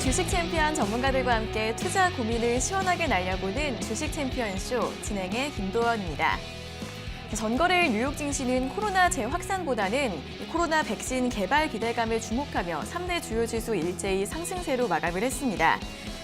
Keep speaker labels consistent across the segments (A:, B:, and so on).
A: 주식 챔피언 전문가들과 함께 투자 고민을 시원하게 날려보는 주식 챔피언쇼 진행의 김도원입니다. 전거래일 뉴욕 증시는 코로나 재확산보다는 코로나 백신 개발 기대감에 주목하며 3대 주요 지수 일제히 상승세로 마감을 했습니다.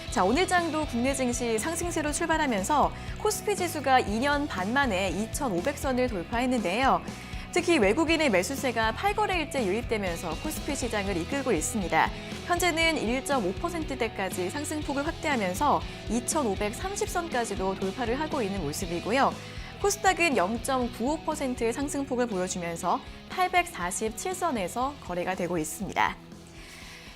A: 자, 오늘 장도 국내 증시 상승세로 출발하면서 코스피 지수가 2년 반 만에 2,500선을 돌파했는데요. 특히 외국인의 매수세가 8거래일째 유입되면서 코스피 시장을 이끌고 있습니다. 현재는 1.5%대까지 상승폭을 확대하면서 2,530선까지도 돌파를 하고 있는 모습이고요. 코스닥은 0.95%의 상승폭을 보여주면서 847선에서 거래가 되고 있습니다.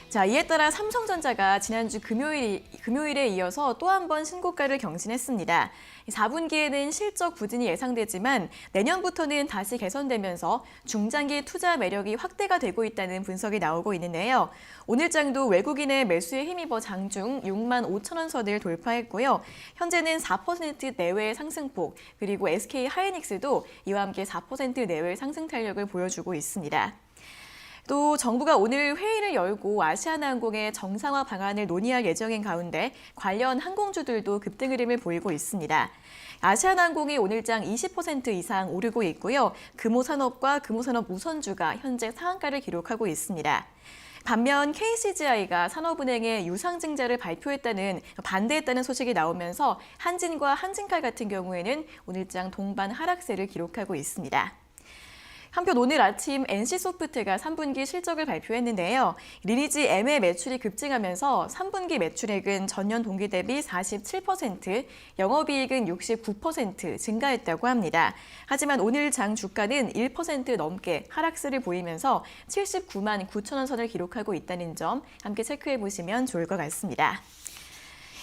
A: 자, 이에 따라 삼성전자가 지난주 금요일에 이어서 또 한 번 신고가를 경신했습니다. 4분기에는 실적 부진이 예상되지만 내년부터는 다시 개선되면서 중장기 투자 매력이 확대가 되고 있다는 분석이 나오고 있는데요. 오늘 장도 외국인의 매수에 힘입어 장중 6만 5천원 선을 돌파했고요. 현재는 4% 내외의 상승폭, 그리고 SK 하이닉스도 이와 함께 4% 내외의 상승 탄력을 보여주고 있습니다. 또 정부가 오늘 회의를 열고 아시아나항공의 정상화 방안을 논의할 예정인 가운데 관련 항공주들도 급등 흐름을 보이고 있습니다. 아시아나항공이 오늘장 20% 이상 오르고 있고요. 금호산업과 금호산업 우선주가 현재 상한가를 기록하고 있습니다. 반면 KCGI가 산업은행의 유상증자를 반대했다는 소식이 나오면서 한진과 한진칼 같은 경우에는 오늘장 동반 하락세를 기록하고 있습니다. 한편 오늘 아침 NC소프트가 3분기 실적을 발표했는데요. 리니지 M의 매출이 급증하면서 3분기 매출액은 전년 동기 대비 47%, 영업이익은 69% 증가했다고 합니다. 하지만 오늘 장 주가는 1% 넘게 하락세를 보이면서 79만 9천원 선을 기록하고 있다는 점 함께 체크해 보시면 좋을 것 같습니다.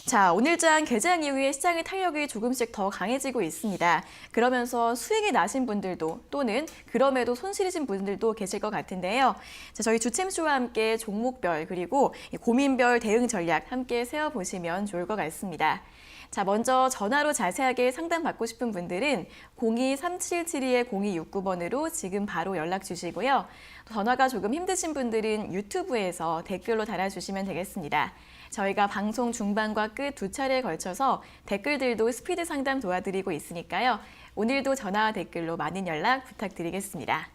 A: 자, 오늘 장 개장 이후에 시장의 탄력이 조금씩 더 강해지고 있습니다. 그러면서 수익이 나신 분들도 또는 그럼에도 손실이 진 분들도 계실 것 같은데요. 자, 저희 주챔쇼와 함께 종목별 그리고 고민별 대응 전략 함께 세워보시면 좋을 것 같습니다. 자, 먼저 전화로 자세하게 상담받고 싶은 분들은 02-3772-0269번으로 지금 바로 연락 주시고요. 전화가 조금 힘드신 분들은 유튜브에서 댓글로 달아주시면 되겠습니다. 저희가 방송 중반과 끝 두 차례에 걸쳐서 댓글들도 스피드 상담 도와드리고 있으니까요. 오늘도 전화와 댓글로 많은 연락 부탁드리겠습니다.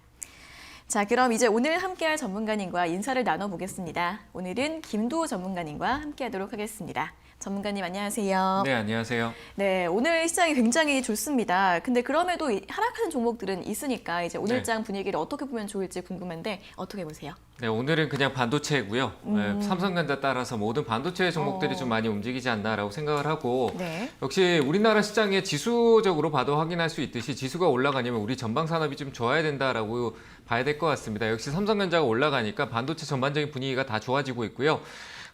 A: 자, 그럼 이제 오늘 함께할 전문가님과 인사를 나눠보겠습니다. 오늘은 김도우 전문가님과 함께하도록 하겠습니다. 전문가님 안녕하세요.
B: 네, 안녕하세요.
A: 네, 오늘 시장이 굉장히 좋습니다. 근데 그럼에도 하락하는 종목들은 있으니까 이제 오늘 장 분위기를 어떻게 보면 좋을지 궁금한데 어떻게 보세요?
B: 네, 오늘은 그냥 반도체고요. 네, 삼성전자 따라서 모든 반도체 종목들이 좀 많이 움직이지 않나라고 생각을 하고
A: 네.
B: 역시 우리나라 시장에 지수적으로 봐도 확인할 수 있듯이 지수가 올라가려면 우리 전방 산업이 좀 좋아야 된다라고 봐야 될 것 같습니다. 역시 삼성전자가 올라가니까 반도체 전반적인 분위기가 다 좋아지고 있고요.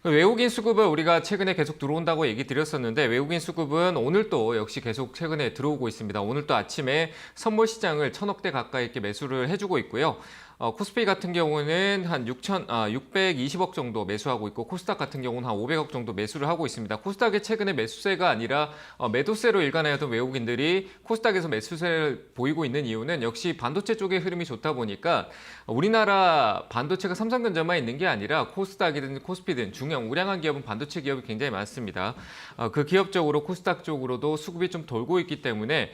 B: 외국인 수급을 우리가 최근에 계속 들어온다고 얘기 드렸었는데 외국인 수급은 오늘 또 역시 계속 최근에 들어오고 있습니다. 오늘 또 아침에 선물 시장을 1,000억대 가까이 이렇게 매수를 해주고 있고요. 코스피 같은 경우는 한 620억 정도 매수하고 있고 코스닥 같은 경우는 한 500억 정도 매수를 하고 있습니다. 코스닥의 최근에 매수세가 아니라 매도세로 일관하였던 외국인들이 코스닥에서 매수세를 보이고 있는 이유는 역시 반도체 쪽의 흐름이 좋다 보니까 우리나라 반도체가 삼성전자만 있는 게 아니라 코스닥이든 코스피든 중형 우량한 기업은 반도체 기업이 굉장히 많습니다. 그 기업 쪽으로 코스닥 쪽으로도 수급이 좀 돌고 있기 때문에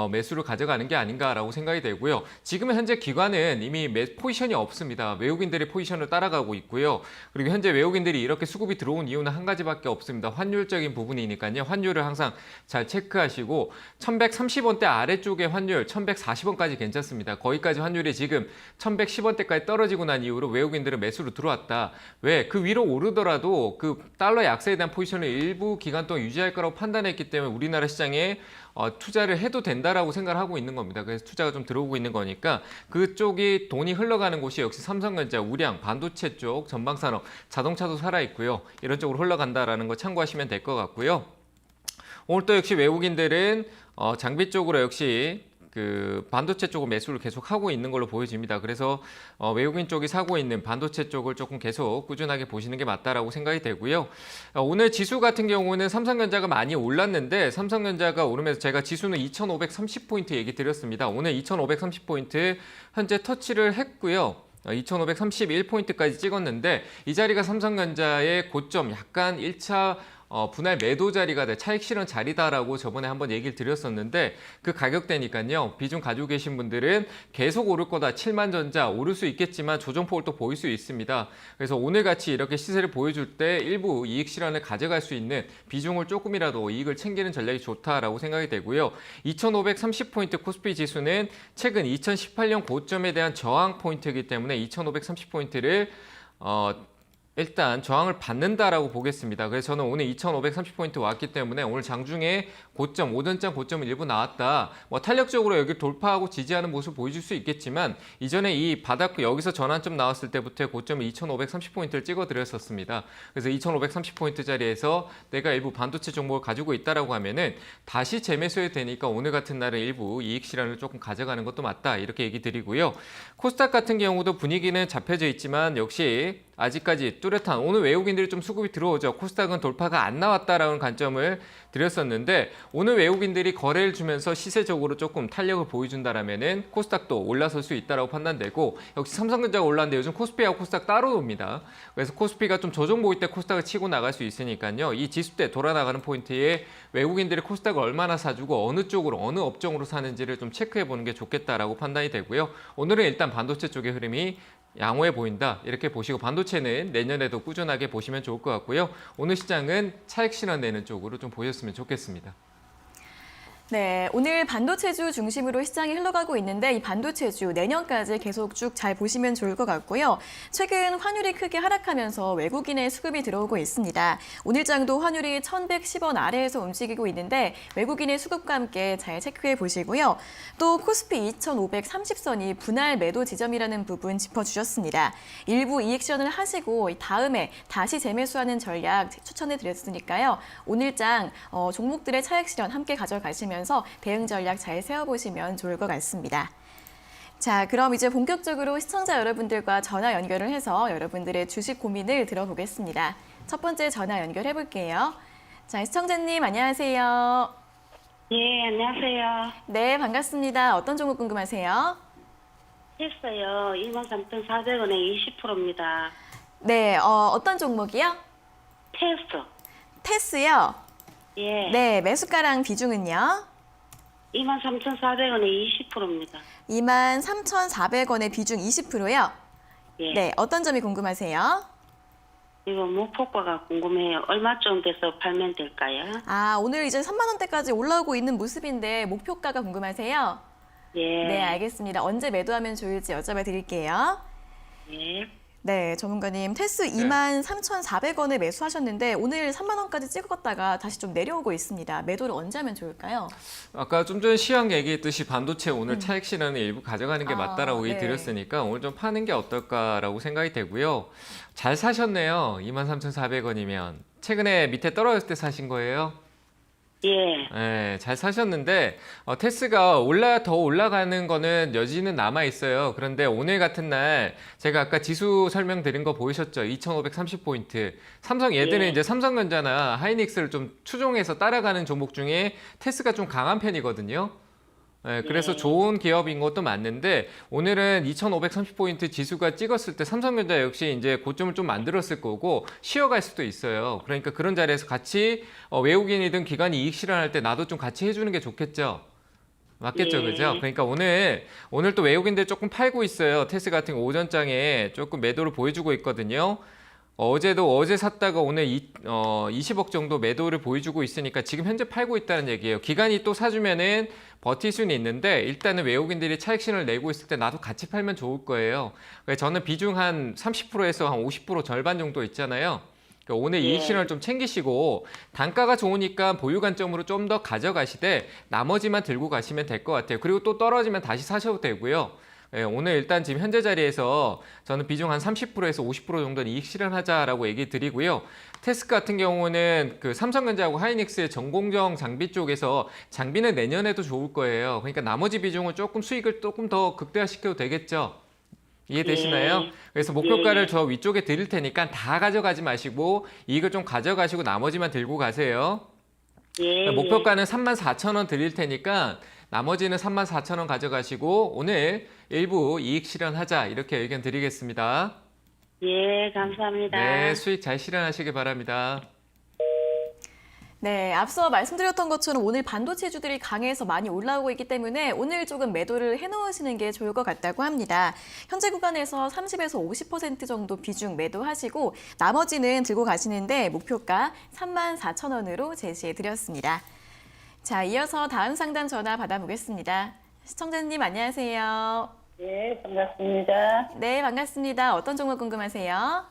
B: 매수를 가져가는 게 아닌가라고 생각이 되고요. 지금 현재 기관은 이미 포지션이 없습니다. 외국인들의 포지션을 따라가고 있고요. 그리고 현재 외국인들이 이렇게 수급이 들어온 이유는 한 가지밖에 없습니다. 환율적인 부분이니까요. 환율을 항상 잘 체크하시고 1130원대 아래쪽의 환율 1140원까지 괜찮습니다. 거기까지 환율이 지금 1110원대까지 떨어지고 난 이후로 외국인들은 매수로 들어왔다. 왜? 그 위로 오르더라도 그 달러 약세에 대한 포지션을 일부 기간 동안 유지할 거라고 판단했기 때문에 우리나라 시장에 투자를 해도 된다라고 생각을 하고 있는 겁니다. 그래서 투자가 좀 들어오고 있는 거니까 그쪽이 돈이 흘러가는 곳이 역시 삼성전자, 우량, 반도체 쪽, 전방산업, 자동차도 살아있고요. 이런 쪽으로 흘러간다라는 거 참고하시면 될 것 같고요. 오늘 또 역시 외국인들은 장비 쪽으로 역시 그 반도체 쪽을 매수를 계속 하고 있는 걸로 보여집니다. 그래서 외국인 쪽이 사고 있는 반도체 쪽을 조금 계속 꾸준하게 보시는 게 맞다라고 생각이 되고요. 오늘 지수 같은 경우는 삼성전자가 많이 올랐는데 삼성전자가 오르면서 제가 지수는 2,530포인트 얘기 드렸습니다. 오늘 2,530포인트 현재 터치를 했고요. 2,531포인트까지 찍었는데 이 자리가 삼성전자의 고점 약간 1차 분할 매도 자리가 돼 차익 실현 자리다라고 저번에 한번 얘기를 드렸었는데 그 가격대니까요. 비중 가지고 계신 분들은 계속 오를 거다. 7만 전자 오를 수 있겠지만 조정폭을 또 보일 수 있습니다. 그래서 오늘 같이 이렇게 시세를 보여줄 때 일부 이익 실현을 가져갈 수 있는 비중을 조금이라도 이익을 챙기는 전략이 좋다라고 생각이 되고요. 2,530포인트 코스피 지수는 최근 2018년 고점에 대한 저항 포인트이기 때문에 2,530포인트를 일단 저항을 받는다라고 보겠습니다. 그래서 저는 오늘 2,530포인트 왔기 때문에 오늘 장중에 고점, 오전장 고점은 일부 나왔다. 탄력적으로 여기 돌파하고 지지하는 모습을 보여줄 수 있겠지만 이전에 이 바닥 여기서 전환점 나왔을 때부터의 고점을 2,530포인트를 찍어드렸었습니다. 그래서 2,530포인트 자리에서 내가 일부 반도체 종목을 가지고 있다라고 하면은 다시 재매수해야 되니까 오늘 같은 날은 일부 이익 실현을 조금 가져가는 것도 맞다. 이렇게 얘기 드리고요. 코스닥 같은 경우도 분위기는 잡혀져 있지만 역시 아직까지 뚜렷한 오늘 외국인들이 좀 수급이 들어오죠. 코스닥은 돌파가 안 나왔다라는 관점을 드렸었는데 오늘 외국인들이 거래를 주면서 시세적으로 조금 탄력을 보여준다라면은 코스닥도 올라설 수 있다라고 판단되고 역시 삼성전자가 올랐는데 요즘 코스피하고 코스닥 따로 놉니다. 그래서 코스피가 좀 조정 보일 때 코스닥을 치고 나갈 수 있으니까요. 이 지수대 돌아나가는 포인트에 외국인들이 코스닥을 얼마나 사주고 어느 쪽으로 어느 업종으로 사는지를 좀 체크해 보는 게 좋겠다라고 판단이 되고요. 오늘은 일단 반도체 쪽의 흐름이 양호해 보인다 이렇게 보시고 반도체는 내년에도 꾸준하게 보시면 좋을 것 같고요. 오늘 시장은 차익 실현되는 쪽으로 좀 보셨으면 좋겠습니다.
A: 네, 오늘 반도체주 중심으로 시장이 흘러가고 있는데 이 반도체주 내년까지 계속 쭉 잘 보시면 좋을 것 같고요. 최근 환율이 크게 하락하면서 외국인의 수급이 들어오고 있습니다. 오늘장도 환율이 1,110원 아래에서 움직이고 있는데 외국인의 수급과 함께 잘 체크해 보시고요. 또 코스피 2,530선이 분할 매도 지점이라는 부분 짚어주셨습니다. 일부 이익 실현을 하시고 다음에 다시 재매수하는 전략 추천해 드렸으니까요. 오늘장 종목들의 차익 실현 함께 가져가시면 대응 전략 잘 세워보시면 좋을 것 같습니다. 자, 그럼 이제 본격적으로 시청자 여러분들과 전화 연결을 해서 여러분들의 주식 고민을 들어보겠습니다. 첫 번째 전화 연결해 볼게요. 자, 시청자님 안녕하세요.
C: 예, 안녕하세요.
A: 네, 반갑습니다. 어떤 종목 궁금하세요?
C: 했어요. 23,400원에 20%입니다.
A: 네, 어떤 종목이요?
C: 테스트.
A: 테스요?
C: 예.
A: 네, 매수가랑 비중은요?
C: 23,400원에 20%입니다.
A: 23,400원의 비중 20%요?
C: 예.
A: 네, 어떤 점이 궁금하세요?
C: 이거 목표가가 궁금해요. 얼마쯤 돼서 팔면 될까요?
A: 아, 오늘 이제 3만 원대까지 올라오고 있는 모습인데 목표가가 궁금하세요?
C: 예.
A: 네, 알겠습니다. 언제 매도하면 좋을지 여쭤봐 드릴게요.
C: 예.
A: 네, 전문가님, 테스 23,400원에 매수하셨는데 오늘 3만 원까지 찍었다가 다시 좀 내려오고 있습니다. 매도를 언제 하면 좋을까요?
B: 아까 좀 전에 시황 얘기했듯이 반도체 오늘 차익 실현을 일부 가져가는 게 맞다라고
A: 네.
B: 얘기드렸으니까 오늘 좀 파는 게 어떨까라고 생각이 되고요. 잘 사셨네요. 23,400원이면. 최근에 밑에 떨어졌을 때 사신 거예요?
C: 예.
B: 네, 잘 사셨는데 테스가 더 올라가는 거는 여지는 남아 있어요. 그런데 오늘 같은 날 제가 아까 지수 설명드린 거 보이셨죠? 2,530포인트. 얘들은
C: 예.
B: 이제 삼성전자나 하이닉스를 좀 추종해서 따라가는 종목 중에 테스가 좀 강한 편이거든요. 네, 그래서
C: 예.
B: 좋은 기업인 것도 맞는데 오늘은 2,530포인트 지수가 찍었을 때 삼성전자 역시 이제 고점을 좀 만들었을 거고 쉬어갈 수도 있어요. 그러니까 그런 자리에서 같이 외국인이든 기관이 이익 실현할 때 나도 좀 같이 해주는 게 좋겠죠. 맞겠죠,
C: 예.
B: 그죠? 그러니까 오늘 또 외국인들 조금 팔고 있어요. 테스 같은 거 오전장에 조금 매도를 보여주고 있거든요. 어제 샀다가 오늘 20억 정도 매도를 보여주고 있으니까 지금 현재 팔고 있다는 얘기예요. 기관이 또 사주면은 버틸 수는 있는데 일단은 외국인들이 차익 실현을 내고 있을 때 나도 같이 팔면 좋을 거예요. 그래서 저는 비중 한 30%에서 한 50% 절반 정도 있잖아요. 그러니까 오늘
C: 예.
B: 이익 실현을 좀 챙기시고 단가가 좋으니까 보유 관점으로 좀 더 가져가시되 나머지만 들고 가시면 될 것 같아요. 그리고 또 떨어지면 다시 사셔도 되고요. 예, 오늘 일단 지금 현재 자리에서 저는 비중 한 30%에서 50% 정도는 이익 실현하자라고 얘기 드리고요. 테스 같은 경우는 그 삼성전자하고 하이닉스의 전공정 장비 쪽에서 장비는 내년에도 좋을 거예요. 그러니까 나머지 비중을 조금 수익을 조금 더 극대화시켜도 되겠죠. 이해되시나요?
C: 예.
B: 그래서 목표가를
C: 예.
B: 저 위쪽에 드릴 테니까 다 가져가지 마시고 이익을 좀 가져가시고 나머지만 들고 가세요.
C: 예.
B: 목표가는 34,000원 드릴 테니까 나머지는 34,000원 가져가시고 오늘 일부 이익 실현하자 이렇게 의견 드리겠습니다.
C: 예, 감사합니다.
B: 네, 수익 잘 실현하시기 바랍니다.
A: 네, 앞서 말씀드렸던 것처럼 오늘 반도체주들이 강해서 많이 올라오고 있기 때문에 오늘 조금 매도를 해놓으시는 게 좋을 것 같다고 합니다. 현재 구간에서 30에서 50% 정도 비중 매도하시고 나머지는 들고 가시는데 목표가 34,000원으로 제시해드렸습니다. 자, 이어서 다음 상담 전화 받아보겠습니다. 시청자님 안녕하세요.
D: 네, 반갑습니다.
A: 네, 반갑습니다. 어떤 종목 궁금하세요?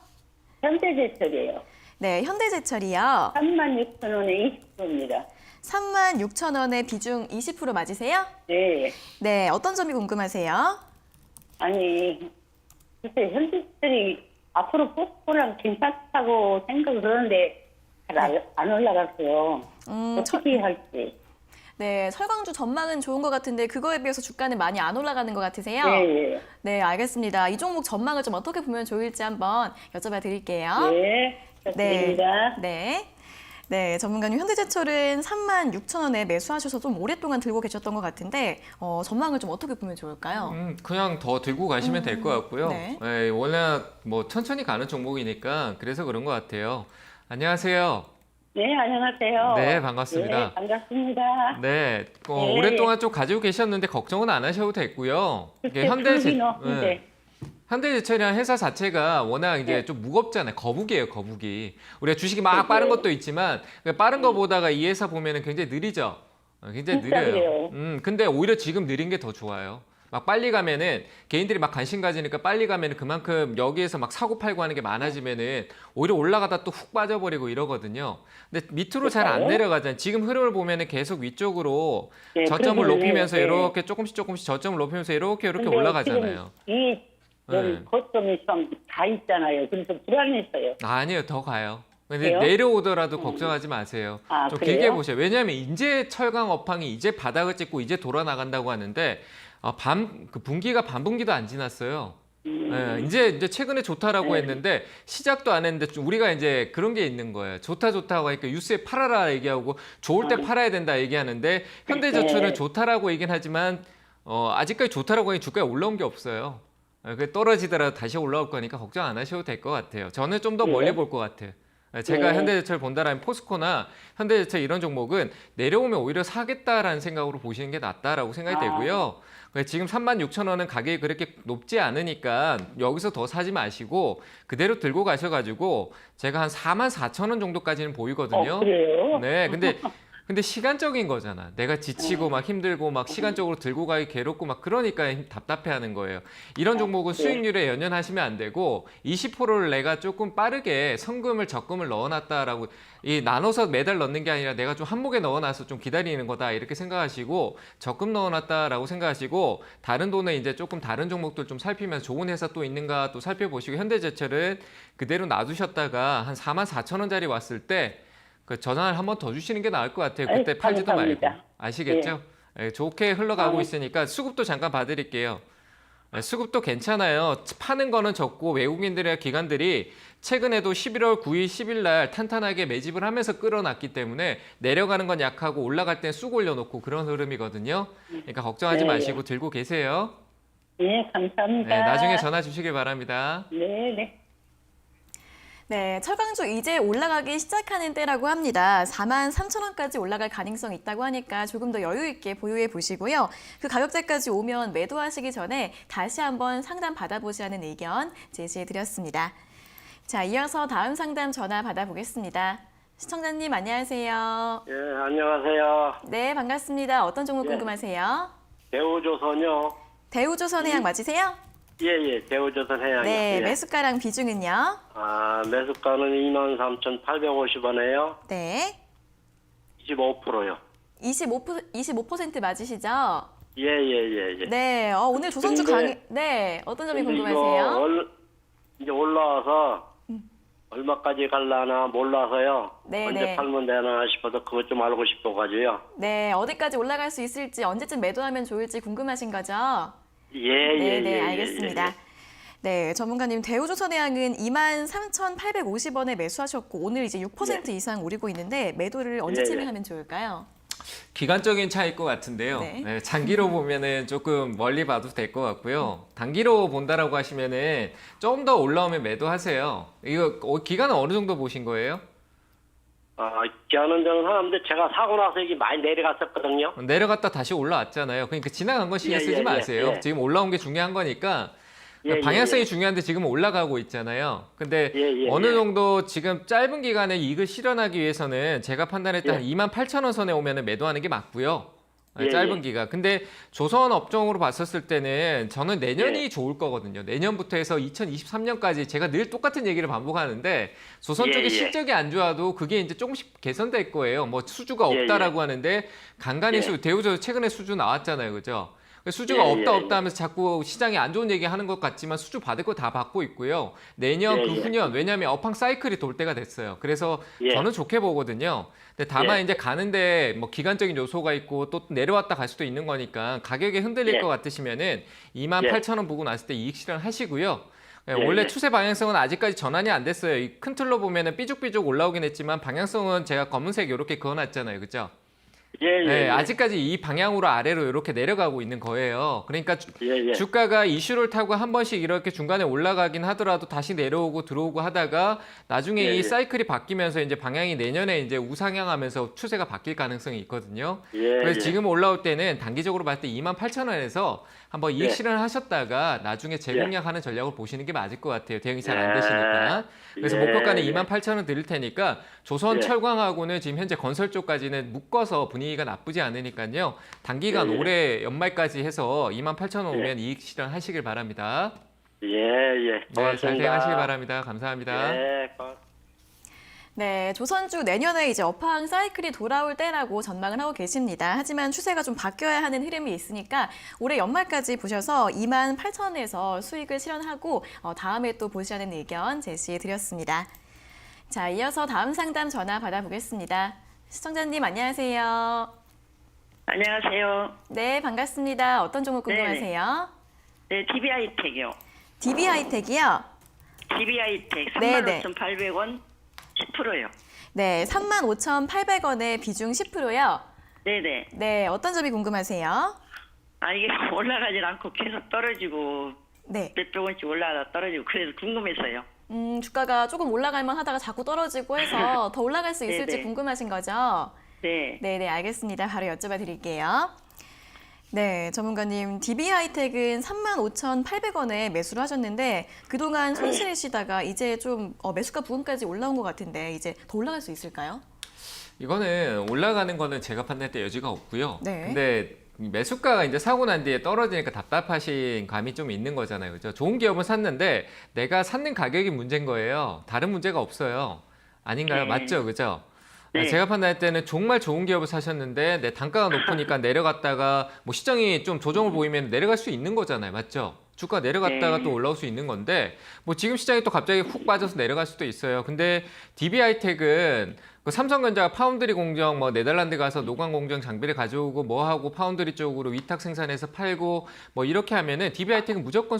D: 현대제철이에요.
A: 네, 현대제철이요.
D: 36,000원에 20%입니다.
A: 36,000원에 비중 20% 맞으세요?
D: 네.
A: 네, 어떤 점이 궁금하세요?
D: 아니, 글쎄, 현대제철이 앞으로 포스코랑 괜찮다고 생각을 하는데 잘 안 올라갔어요. 어떻게 할지.
A: 네, 철강주 전망은 좋은 것 같은데 그거에 비해서 주가는 많이 안 올라가는 것 같으세요?
D: 네.
A: 네, 알겠습니다. 이 종목 전망을 좀 어떻게 보면 좋을지 한번 여쭤봐 드릴게요.
D: 네. 부탁드립니다.
A: 네. 네, 전문가님 현대제철은 36,000원에 매수하셔서 좀 오랫동안 들고 계셨던 것 같은데 전망을 좀 어떻게 보면 좋을까요?
B: 그냥 더 들고 가시면 될 것 같고요.
A: 네.
B: 네, 워낙 뭐 천천히 가는 종목이니까 그래서 그런 것 같아요. 안녕하세요.
D: 네, 안녕하세요.
B: 네, 반갑습니다.
D: 네, 반갑습니다.
B: 네,
D: 네.
B: 오랫동안 좀 가지고 계셨는데 걱정은 안 하셔도 됐고요. 이게
D: 그때
B: 현대제철이라는 회사 자체가 워낙 이제 좀 무겁잖아요. 거북이에요, 거북이. 우리가 주식이 막 빠른 것도 있지만 빠른 거 보다가 이 회사 보면은 굉장히 느리죠. 굉장히
D: 진짜
B: 느려요.
D: 그래요.
B: 근데 오히려 지금 느린 게 더 좋아요. 막 빨리 가면은 개인들이 막 관심 가지니까 빨리 가면은 그만큼 여기에서 막 사고 팔고 하는 게 많아지면은 오히려 올라가다 또 훅 빠져버리고 이러거든요. 근데 밑으로 잘 안 내려가잖아요. 지금 흐름을 보면은 계속 위쪽으로
D: 네,
B: 저점을
D: 그러면은,
B: 높이면서
D: 네.
B: 이렇게 조금씩 저점을 높이면서 이렇게
D: 근데
B: 올라가잖아요.
D: 지금 이
B: 네.
D: 거점이 좀 다 있잖아요. 그래서 불안했어요.
B: 아니에요, 더 가요. 근데
D: 그래요?
B: 내려오더라도 걱정하지 마세요.
D: 아,
B: 좀
D: 그래요?
B: 길게 보세요. 왜냐하면 이제 철강 업황이 이제 바닥을 찍고 이제 돌아 나간다고 하는데 그 분기가 반분기도 안 지났어요. 예, 이제 최근에 좋다라고 했는데 시작도 안 했는데 좀 우리가 이제 그런 게 있는 거예요. 좋다고 하니까 뉴스에 팔아라 얘기하고 좋을 때 팔아야 된다 얘기하는데 현대제철은
D: 네.
B: 좋다라고 얘기는 하지만 아직까지 좋다라고 하니 주가에 올라온 게 없어요. 그 떨어지더라도 다시 올라올 거니까 걱정 안 하셔도 될 것 같아요. 저는 좀 더 멀리 볼 것 같아요. 제가
D: 네.
B: 현대제철 본다라면 포스코나 현대제철 이런 종목은 내려오면 오히려 사겠다라는 생각으로 보시는 게 낫다라고 생각이 되고요. 지금 36,000원은 가격이 그렇게 높지 않으니까 여기서 더 사지 마시고 그대로 들고 가셔가지고 제가 한 44,000원 정도까지는 보이거든요.
D: 그래요?
B: 네, 근데 시간적인 거잖아. 내가 지치고 막 힘들고 막 시간적으로 들고 가기 괴롭고 막 그러니까 답답해하는 거예요. 이런 종목은
D: 네.
B: 수익률에 연연하시면 안 되고 20%를 내가 조금 빠르게 적금을 넣어놨다라고 이 나눠서 매달 넣는 게 아니라 내가 좀 한목에 넣어놔서 좀 기다리는 거다 이렇게 생각하시고 적금 넣어놨다라고 생각하시고 다른 돈은 이제 조금 다른 종목들 좀 살피면서 좋은 회사 또 있는가 또 살펴보시고 현대제철은 그대로 놔두셨다가 한 44,000원짜리 왔을 때 그 전환을 한 번 더 주시는 게 나을 것 같아요. 그때
D: 아이,
B: 팔지도
D: 감사합니다.
B: 말고. 아시겠죠? 예, 좋게 흘러가고 있으니까 수급도 잠깐 봐드릴게요. 수급도 괜찮아요. 파는 거는 적고 외국인들의 기관들이 최근에도 11월 9일, 10일 날 탄탄하게 매집을 하면서 끌어놨기 때문에 내려가는 건 약하고 올라갈 땐 쑥 올려놓고 그런 흐름이거든요. 그러니까 걱정하지
D: 네.
B: 마시고 들고 계세요.
D: 네, 감사합니다.
B: 네, 나중에 전화 주시길 바랍니다.
D: 네.
A: 네, 철강주 이제 올라가기 시작하는 때라고 합니다. 43,000원까지 올라갈 가능성이 있다고 하니까 조금 더 여유 있게 보유해 보시고요. 그 가격대까지 오면 매도하시기 전에 다시 한번 상담 받아보시라는 의견 제시해 드렸습니다. 자, 이어서 다음 상담 전화 받아보겠습니다. 시청자님 안녕하세요.
E: 예, 안녕하세요.
A: 네, 반갑습니다. 어떤 종목
E: 예.
A: 궁금하세요?
E: 대우조선요.
A: 대우조선해양 맞으세요?
E: 예, 대우조선 해양이요.
A: 네,
E: 예.
A: 매수가랑 비중은요?
E: 매수가는 23,850원이에요.
A: 네,
E: 25%요.
A: 25% 맞으시죠?
E: 예.
A: 네, 오늘 조선주 네, 어떤 점이
E: 근데
A: 궁금하세요?
E: 이제 올라와서 얼마까지 갈라나 몰라서요.
A: 네,
E: 언제
A: 네.
E: 팔면 되나 싶어서 그것 좀 알고 싶어가지고요.
A: 네, 어디까지 올라갈 수 있을지, 언제쯤 매도하면 좋을지 궁금하신 거죠?
E: 예,
A: 네, 알겠습니다. 네, 전문가님, 대우조선해양은 23,850원에 매수하셨고 오늘 이제 6% 이상 오르고 있는데 매도를 언제쯤에
E: 예.
A: 하면 좋을까요?
B: 기간적인 차이일 것 같은데요.
A: 네.
B: 네, 장기로 보면은 조금 멀리 봐도 될 것 같고요. 단기로 본다라고 하시면은 좀 더 올라오면 매도하세요. 이거 기간은 어느 정도 보신 거예요?
E: 기한은 저는 하는데 제가 사고 나서 이게 많이 내려갔었거든요.
B: 내려갔다 다시 올라왔잖아요. 그러니까 지나간 건 신경
E: 예,
B: 쓰지
E: 예,
B: 마세요.
E: 예.
B: 지금 올라온 게 중요한 거니까
E: 예,
B: 방향성이
E: 예.
B: 중요한데 지금 올라가고 있잖아요. 근데
E: 예,
B: 어느
E: 예.
B: 정도 지금 짧은 기간에 이익을 실현하기 위해서는 제가 판단할 때 한
E: 예.
B: 28,000원 선에 오면 매도하는 게 맞고요.
E: 예,
B: 짧은
E: 예.
B: 기간. 근데 조선 업종으로 봤었을 때는 저는 내년이
E: 예.
B: 좋을 거거든요. 내년부터 해서 2023년까지 제가 늘 똑같은 얘기를 반복하는데 조선
E: 예,
B: 쪽이
E: 예.
B: 실적이 안 좋아도 그게 이제 조금씩 개선될 거예요. 뭐 수주가
E: 예,
B: 없다라고 하는데 간간히
E: 예.
B: 대우조 최근에 수주 나왔잖아요. 그죠? 수주가
E: 예,
B: 없다
E: 예,
B: 없다 하면서 자꾸 시장이 안 좋은 얘기 하는 것 같지만 수주 받을 거 다 받고 있고요. 내년
E: 예,
B: 그
E: 예.
B: 후년 왜냐하면 업황 사이클이 돌 때가 됐어요. 그래서
E: 예.
B: 저는 좋게 보거든요. 근데 다만
E: 예.
B: 이제 가는데 뭐 기간적인 요소가 있고 또 내려왔다 갈 수도 있는 거니까 가격이 흔들릴
E: 예.
B: 것 같으시면은 28,000원 보고 났을 때 이익 실현 하시고요.
E: 예,
B: 원래
E: 예.
B: 추세 방향성은 아직까지 전환이 안 됐어요. 이 큰 틀로 보면은 삐죽삐죽 올라오긴 했지만 방향성은 제가 검은색 이렇게 그어놨잖아요. 그죠?
E: 예, 예.
B: 네,
E: 예.
B: 아직까지 이 방향으로 아래로 이렇게 내려가고 있는 거예요. 그러니까
E: 예, 예.
B: 주가가 이슈를 타고 한 번씩 이렇게 중간에 올라가긴 하더라도 다시 내려오고 들어오고 하다가 나중에
E: 예,
B: 이
E: 예.
B: 사이클이 바뀌면서 이제 방향이 내년에 이제 우상향하면서 추세가 바뀔 가능성이 있거든요.
E: 예,
B: 그래서
E: 예.
B: 지금 올라올 때는 단기적으로 봤을 때 28,000원에서 한번 이익
E: 예.
B: 실현하셨다가 나중에 재공략하는 전략을 보시는 게 맞을 것 같아요. 대응이 잘 안
E: 예.
B: 되시니까. 그래서
E: 예,
B: 목표가는
E: 예.
B: 28,000원 드릴 테니까 조선
E: 예.
B: 철강하고는 지금 현재 건설 쪽까지는 묶어서 분위기가 나쁘지 않으니까요. 단기간
E: 예, 예.
B: 올해 연말까지 해서 28,000원
E: 예.
B: 오면 이익 실현하시길 바랍니다.
E: 예, 예.
B: 네, 잘
E: 고맙습니다.
B: 대응하시길 바랍니다. 감사합니다.
E: 예, 고맙습니다.
A: 네, 조선주 내년에 이제 업황 사이클이 돌아올 때라고 전망을 하고 계십니다. 하지만 추세가 좀 바뀌어야 하는 흐름이 있으니까 올해 연말까지 보셔서 28,000원에서 수익을 실현하고 다음에 또 보시라는 의견 제시해 드렸습니다. 자, 이어서 다음 상담 전화 받아보겠습니다. 시청자님 안녕하세요.
F: 안녕하세요.
A: 네, 반갑습니다. 어떤 종목 궁금하세요?
F: 네, DB하이텍이요.
A: DB하이텍이요?
F: DB하이텍
A: 네네.
F: 35,800원 10%요.
A: 네, 35,800원에 비중 10%요.
F: 네네.
A: 네, 어떤 점이 궁금하세요?
F: 이게 올라가질 않고 계속 떨어지고
A: 네.
F: 몇백 원씩 올라가다 떨어지고 그래서 궁금해서요.
A: 주가가 조금 올라갈만 하다가 자꾸 떨어지고 해서 더 올라갈 수 있을지
F: 네네.
A: 궁금하신 거죠?
F: 네.
A: 네, 알겠습니다. 바로 여쭤봐 드릴게요. 네, 전문가님, DB하이텍은 35,800원에 매수를 하셨는데 그동안 손실이시다가 이제 좀 매수가 부근까지 올라온 것 같은데 이제 더 올라갈 수 있을까요?
B: 이거는 올라가는 거는 제가 판단할 때 여지가 없고요.
A: 네.
B: 근데 매수가가 이제 사고 난 뒤에 떨어지니까 답답하신 감이 좀 있는 거잖아요. 그죠? 좋은 기업은 샀는데 내가 샀는 가격이 문제인 거예요. 다른 문제가 없어요. 아닌가요?
F: 네.
B: 맞죠? 그죠?
F: 네.
B: 제가 판단할 때는 정말 좋은 기업을 사셨는데 내 단가가 높으니까 내려갔다가 뭐 시장이 좀 조정을 보이면 내려갈 수 있는 거잖아요. 맞죠? 주가 내려갔다가
F: 네.
B: 또 올라올 수 있는 건데 뭐 지금 시장이 또 갑자기 훅 빠져서 내려갈 수도 있어요. 근데 DB하이텍은 그 삼성전자가 파운드리 공정 뭐 네덜란드 가서 노광 공정 장비를 가져오고 뭐 하고 파운드리 쪽으로 위탁 생산해서 팔고 뭐 이렇게 하면은 DB하이텍은 무조건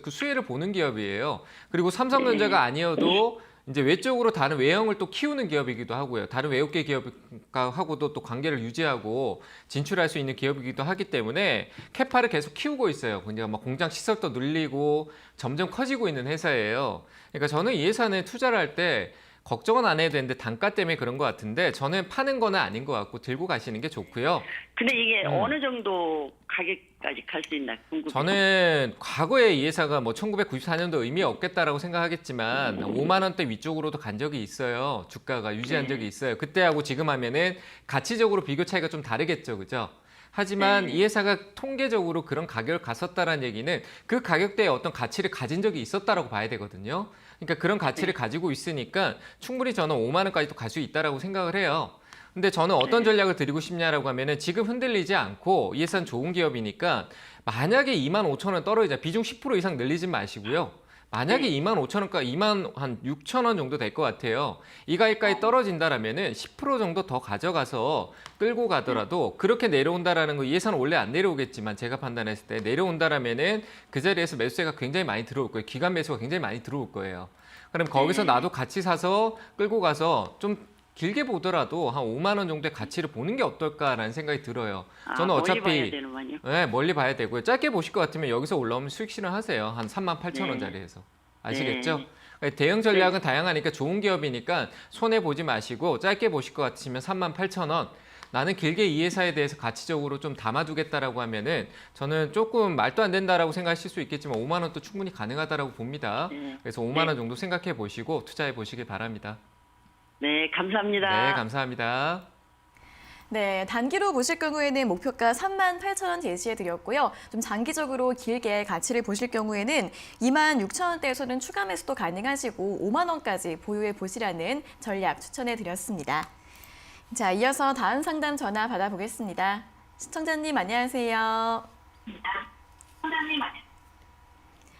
B: 그 수혜를 보는 기업이에요. 그리고 삼성전자가 아니어도 이제 외적으로 다른 외형을 또 키우는 기업이기도 하고요. 다른 외국계 기업하고도 또 관계를 유지하고 진출할 수 있는 기업이기도 하기 때문에 캐파를 계속 키우고 있어요. 그러니까 막 공장 시설도 늘리고 점점 커지고 있는 회사예요. 그러니까 저는 이 회사는 투자를 할 때 걱정은 안 해도 되는데 단가 때문에 그런 것 같은데 저는 파는 거는 아닌 것 같고 들고 가시는 게 좋고요.
F: 근데 이게 어느 정도 가격까지 갈 수 있나 궁금해요.
B: 저는 과거에 이 회사가 뭐 1994년도 의미 없겠다라고 생각하겠지만 5만 원대 위쪽으로도 간 적이 있어요. 주가가 유지한 적이 있어요. 그때하고 지금 하면은 가치적으로 비교 차이가 좀 다르겠죠. 그죠? 하지만 이 회사가 통계적으로 그런 가격을 갔었다라는 얘기는 그 가격대에 어떤 가치를 가진 적이 있었다라고 봐야 되거든요. 그러니까 그런 가치를 가지고 있으니까 충분히 저는 5만 원까지도 갈 수 있다라고 생각을 해요. 근데 저는 어떤 전략을 드리고 싶냐라고 하면은 지금 흔들리지 않고 이 회사는 좋은 기업이니까 만약에 25,000원 떨어지자 비중 10% 이상 늘리지 마시고요. 만약에 25,000원가 26,000원 정도 될 것 같아요. 이 가격까지 떨어진다라면은 10% 정도 더 가져가서 끌고 가더라도 그렇게 내려온다라는 거 이 회사는 원래 안 내려오겠지만 제가 판단했을 때 내려온다라면은 그 자리에서 매수세가 굉장히 많이 들어올 거예요. 기관 매수가 굉장히 많이 들어올 거예요. 그럼 거기서 나도 같이 사서 끌고 가서 좀 길게 보더라도 한 5만 원 정도의 가치를 보는 게 어떨까라는 생각이 들어요. 저는
F: 멀리
B: 어차피
F: 봐야 되는군요.
B: 네, 멀리 봐야 되고요. 짧게 보실 것 같으면 여기서 올라오면 수익 실현하세요. 한 38,000원짜리에서. 아시겠죠? 대형 전략은 다양하니까 좋은 기업이니까 손해 보지 마시고 짧게 보실 것 같으시면 38,000원. 나는 길게 이 회사에 대해서 가치적으로 좀 담아두겠다라고 하면은 저는 조금 말도 안 된다라고 생각하실 수 있겠지만 5만 원도 충분히 가능하다라고 봅니다. 그래서 5만 원 정도 생각해 보시고 투자해 보시길 바랍니다.
F: 네, 감사합니다.
B: 네, 감사합니다.
A: 네, 단기로 보실 경우에는 목표가 38,000원 제시해 드렸고요. 좀 장기적으로 길게 가치를 보실 경우에는 26,000원대에서는 추가 매수도 가능하시고 5만 원까지 보유해 보시라는 전략 추천해 드렸습니다. 자, 이어서 다음 상담 전화 받아보겠습니다. 시청자님 안녕하세요.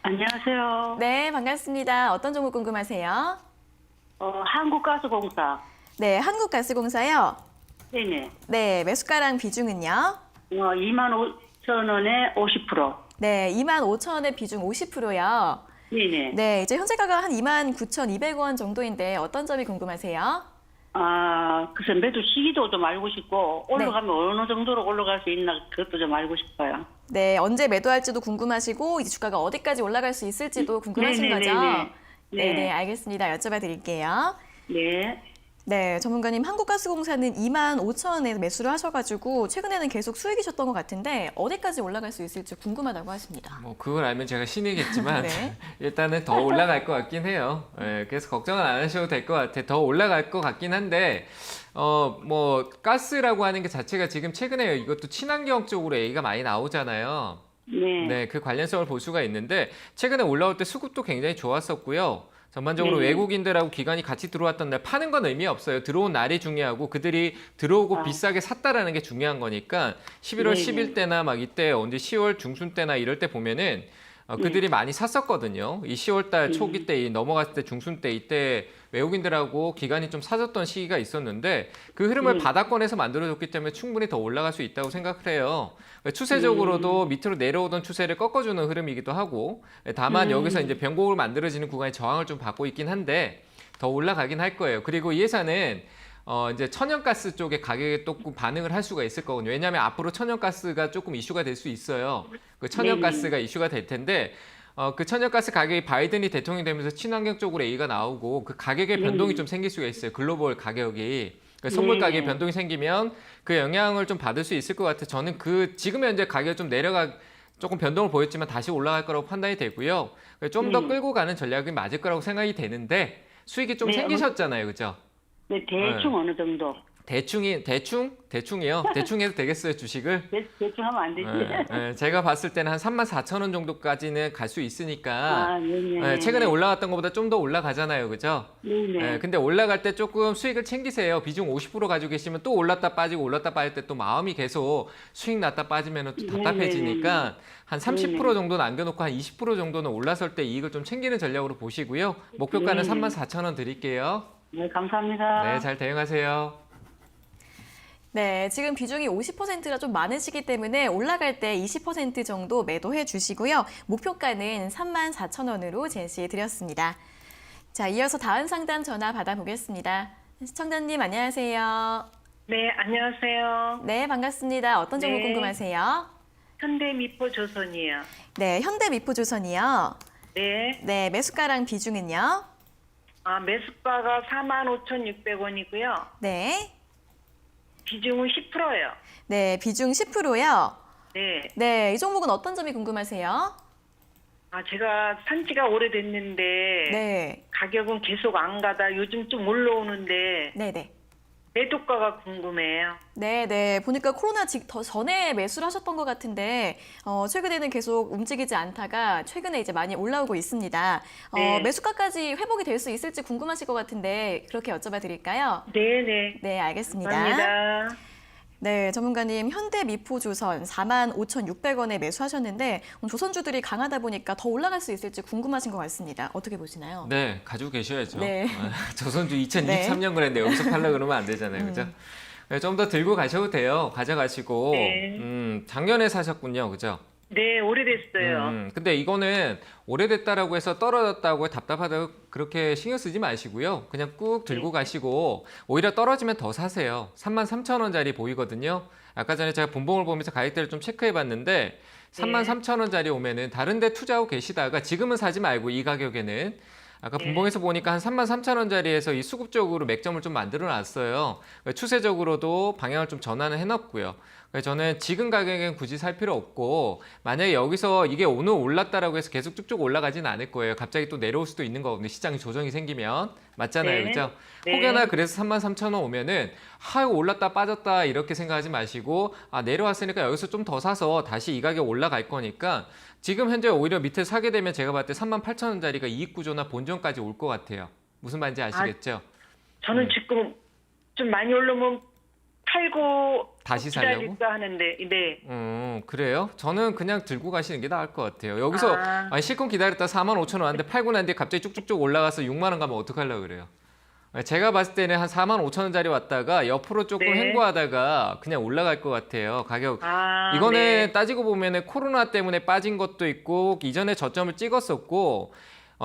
C: 안녕하세요.
A: 네, 반갑습니다. 어떤 종목 궁금하세요?
C: 한국가스공사.
A: 네, 한국가스공사요.
C: 네네.
A: 네, 매수가랑 비중은요?
C: 25,000원에 50%.
A: 네, 25,000원의 비중 50%요.
C: 네네.
A: 네, 이제 현재가가 한 29,200원 정도인데 어떤 점이 궁금하세요?
C: 글쎄 매도 시기도 좀 알고 싶고 올라가면 어느 정도로 올라갈 수 있나 그것도 좀 알고 싶어요.
A: 네, 언제 매도할지도 궁금하시고 이제 주가가 어디까지 올라갈 수 있을지도 궁금하신
C: 네네네네.
A: 거죠?
C: 네.
A: 네, 알겠습니다. 여쭤봐 드릴게요.
C: 네.
A: 네, 전문가님 한국가스공사는 25,000원에 매수를 하셔가지고 최근에는 계속 수익이셨던 것 같은데 어디까지 올라갈 수 있을지 궁금하다고 하십니다.
B: 뭐 그걸 알면 제가 신이겠지만
A: 네.
B: 일단은 더 올라갈 것 같긴 해요. 그래서 걱정은 안 하셔도 될 것 같아. 더 올라갈 것 같긴 한데 뭐 가스라고 하는 게 자체가 지금 최근에 이것도 친환경 쪽으로 얘기가 많이 나오잖아요.
C: 네.
B: 네, 그 관련성을 볼 수가 있는데 최근에 올라올 때 수급도 굉장히 좋았었고요. 전반적으로
C: 네.
B: 외국인들하고 기관이 같이 들어왔던 날 파는 건 의미 없어요. 들어온 날이 중요하고 그들이 들어오고 비싸게 샀다라는 게 중요한 거니까 11월
C: 네네.
B: 10일 때나 막 이때 언제 10월 중순 때나 이럴 때 보면은 그들이 많이 샀었거든요. 이 10월 달 초기 때 이 넘어갔을 때 중순 때 이때 외국인들하고 기관이 좀 사줬던 시기가 있었는데 그 흐름을 바닥권에서 만들어줬기 때문에 충분히 더 올라갈 수 있다고 생각을 해요. 추세적으로도 밑으로 내려오던 추세를 꺾어주는 흐름이기도 하고 다만 여기서 이제 변곡을 만들어지는 구간에 저항을 좀 받고 있긴 한데 더 올라가긴 할 거예요. 그리고 이 회사는 이제 천연가스 쪽에 가격에 또 반응을 할 수가 있을 거거든요. 왜냐하면 앞으로 천연가스가 조금 이슈가 될 수 있어요. 그 천연가스가 이슈가 될 텐데 그 천연가스 가격이 바이든이 대통령이 되면서 친환경 쪽으로 얘기가 나오고 그 가격의 변동이 좀 생길 수가 있어요. 글로벌 가격이. 그 선물 가격에 변동이 생기면 그 영향을 좀 받을 수 있을 것 같아요. 저는 지금 현재 가격이 좀 조금 변동을 보였지만 다시 올라갈 거라고 판단이 되고요. 좀 더 끌고 가는 전략이 맞을 거라고 생각이 되는데 수익이 좀 생기셨잖아요. 그죠?
C: 네, 대충 어느 정도.
B: 대충이요? 대충 해도 되겠어요, 주식을?
C: 대충 하면 안 되지.
B: 제가 봤을 때는 한 34,000원 정도까지는 갈 수 있으니까
C: 네네.
B: 최근에 올라갔던 것보다 좀 더 올라가잖아요, 그죠?
C: 네네.
B: 근데 올라갈 때 조금 수익을 챙기세요. 비중 50% 가지고 계시면 또 올랐다 빠지고 올랐다 빠질 때 또 마음이 계속 수익 났다 빠지면 또 답답해지니까 한 30% 정도 남겨놓고 한 20% 정도는 올라설 때 이익을 좀 챙기는 전략으로 보시고요. 목표가는 34,000원 드릴게요.
C: 네, 감사합니다.
B: 네, 잘 대응하세요.
A: 네, 지금 비중이 50%라 좀 많으시기 때문에 올라갈 때 20% 정도 매도해 주시고요. 목표가는 34,000원으로 제시해 드렸습니다. 자, 이어서 다음 상담 전화 받아보겠습니다. 시청자님 안녕하세요.
G: 네, 안녕하세요.
A: 네, 반갑습니다. 어떤 종목
G: 네.
A: 궁금하세요?
G: 현대미포조선이요.
A: 네, 현대미포조선이요.
G: 네,
A: 네, 매수가랑 비중은요?
G: 매수가가 45,600원이고요.
A: 네.
G: 비중은 10%예요.
A: 네, 비중 10%요.
G: 네,
A: 네, 이 종목은 어떤 점이 궁금하세요?
G: 제가 산지가 오래됐는데
A: 네.
G: 가격은 계속 안 가다 요즘 좀 올라오는데
A: 네네.
G: 매도가가 궁금해요.
A: 네네. 보니까 코로나 더 전에 매수를 하셨던 것 같은데, 최근에는 계속 움직이지 않다가 최근에 이제 많이 올라오고 있습니다.
G: 네.
A: 매수가까지 회복이 될 수 있을지 궁금하실 것 같은데, 그렇게 여쭤봐 드릴까요?
G: 네,
A: 네, 알겠습니다.
G: 감사합니다.
A: 네, 전문가님, 현대미포조선 45,600원에 매수하셨는데, 조선주들이 강하다 보니까 더 올라갈 수 있을지 궁금하신 것 같습니다. 어떻게 보시나요?
B: 네, 가지고 계셔야죠.
A: 네.
B: 조선주 2023년 그랬는데 여기서 팔려고 그러면 안 되잖아요. 그죠? 좀 더 들고 가셔도 돼요. 가져가시고.
G: 네.
B: 작년에 사셨군요. 그죠?
G: 네, 오래됐어요.
B: 근데 이거는 오래됐다라고 해서 떨어졌다고 답답하다고 그렇게 신경 쓰지 마시고요. 그냥 꾹 들고 가시고 오히려 떨어지면 더 사세요. 33,000원짜리 보이거든요. 아까 전에 제가 분봉을 보면서 가격대를 좀 체크해 봤는데 33,000원짜리 오면은 다른 데 투자하고 계시다가 지금은 사지 말고 이 가격에는 아까 분봉에서 보니까 한 33,000원짜리에서 이 수급적으로 맥점을 좀 만들어 놨어요. 추세적으로도 방향을 좀 전환을 해놨고요. 그래서 저는 지금 가격엔 굳이 살 필요 없고 만약에 여기서 이게 오늘 올랐다라고 해서 계속 쭉쭉 올라가지는 않을 거예요. 갑자기 또 내려올 수도 있는 거거든요. 시장이 조정이 생기면. 맞잖아요.
G: 네.
B: 그죠?
G: 네.
B: 혹여나 그래서 33,000원 오면은 올랐다 빠졌다 이렇게 생각하지 마시고 내려왔으니까 여기서 좀 더 사서 다시 이 가격 올라갈 거니까 지금 현재 오히려 밑에 사게 되면 제가 봤을 때 38,000원짜리가 이익 구조나 본전까지 올 것 같아요. 무슨 말인지 아시겠죠?
G: 저는 지금 좀 많이 오르면 팔고
B: 다시 살려고?
G: 기다릴까 하는데, 네.
B: 그래요? 저는 그냥 들고 가시는 게 나을 것 같아요. 여기서 실컷 기다렸다 45,000원 왔는데 팔고 난 뒤에 갑자기 쭉쭉쭉 올라가서 6만 원 가면 어떡하려고 그래요? 제가 봤을 때는 한 45,000원짜리 왔다가 옆으로 조금
G: 네.
B: 횡보하다가 그냥 올라갈 것 같아요. 가격. 이거는
G: 네.
B: 따지고 보면은 코로나 때문에 빠진 것도 있고 이전에 저점을 찍었었고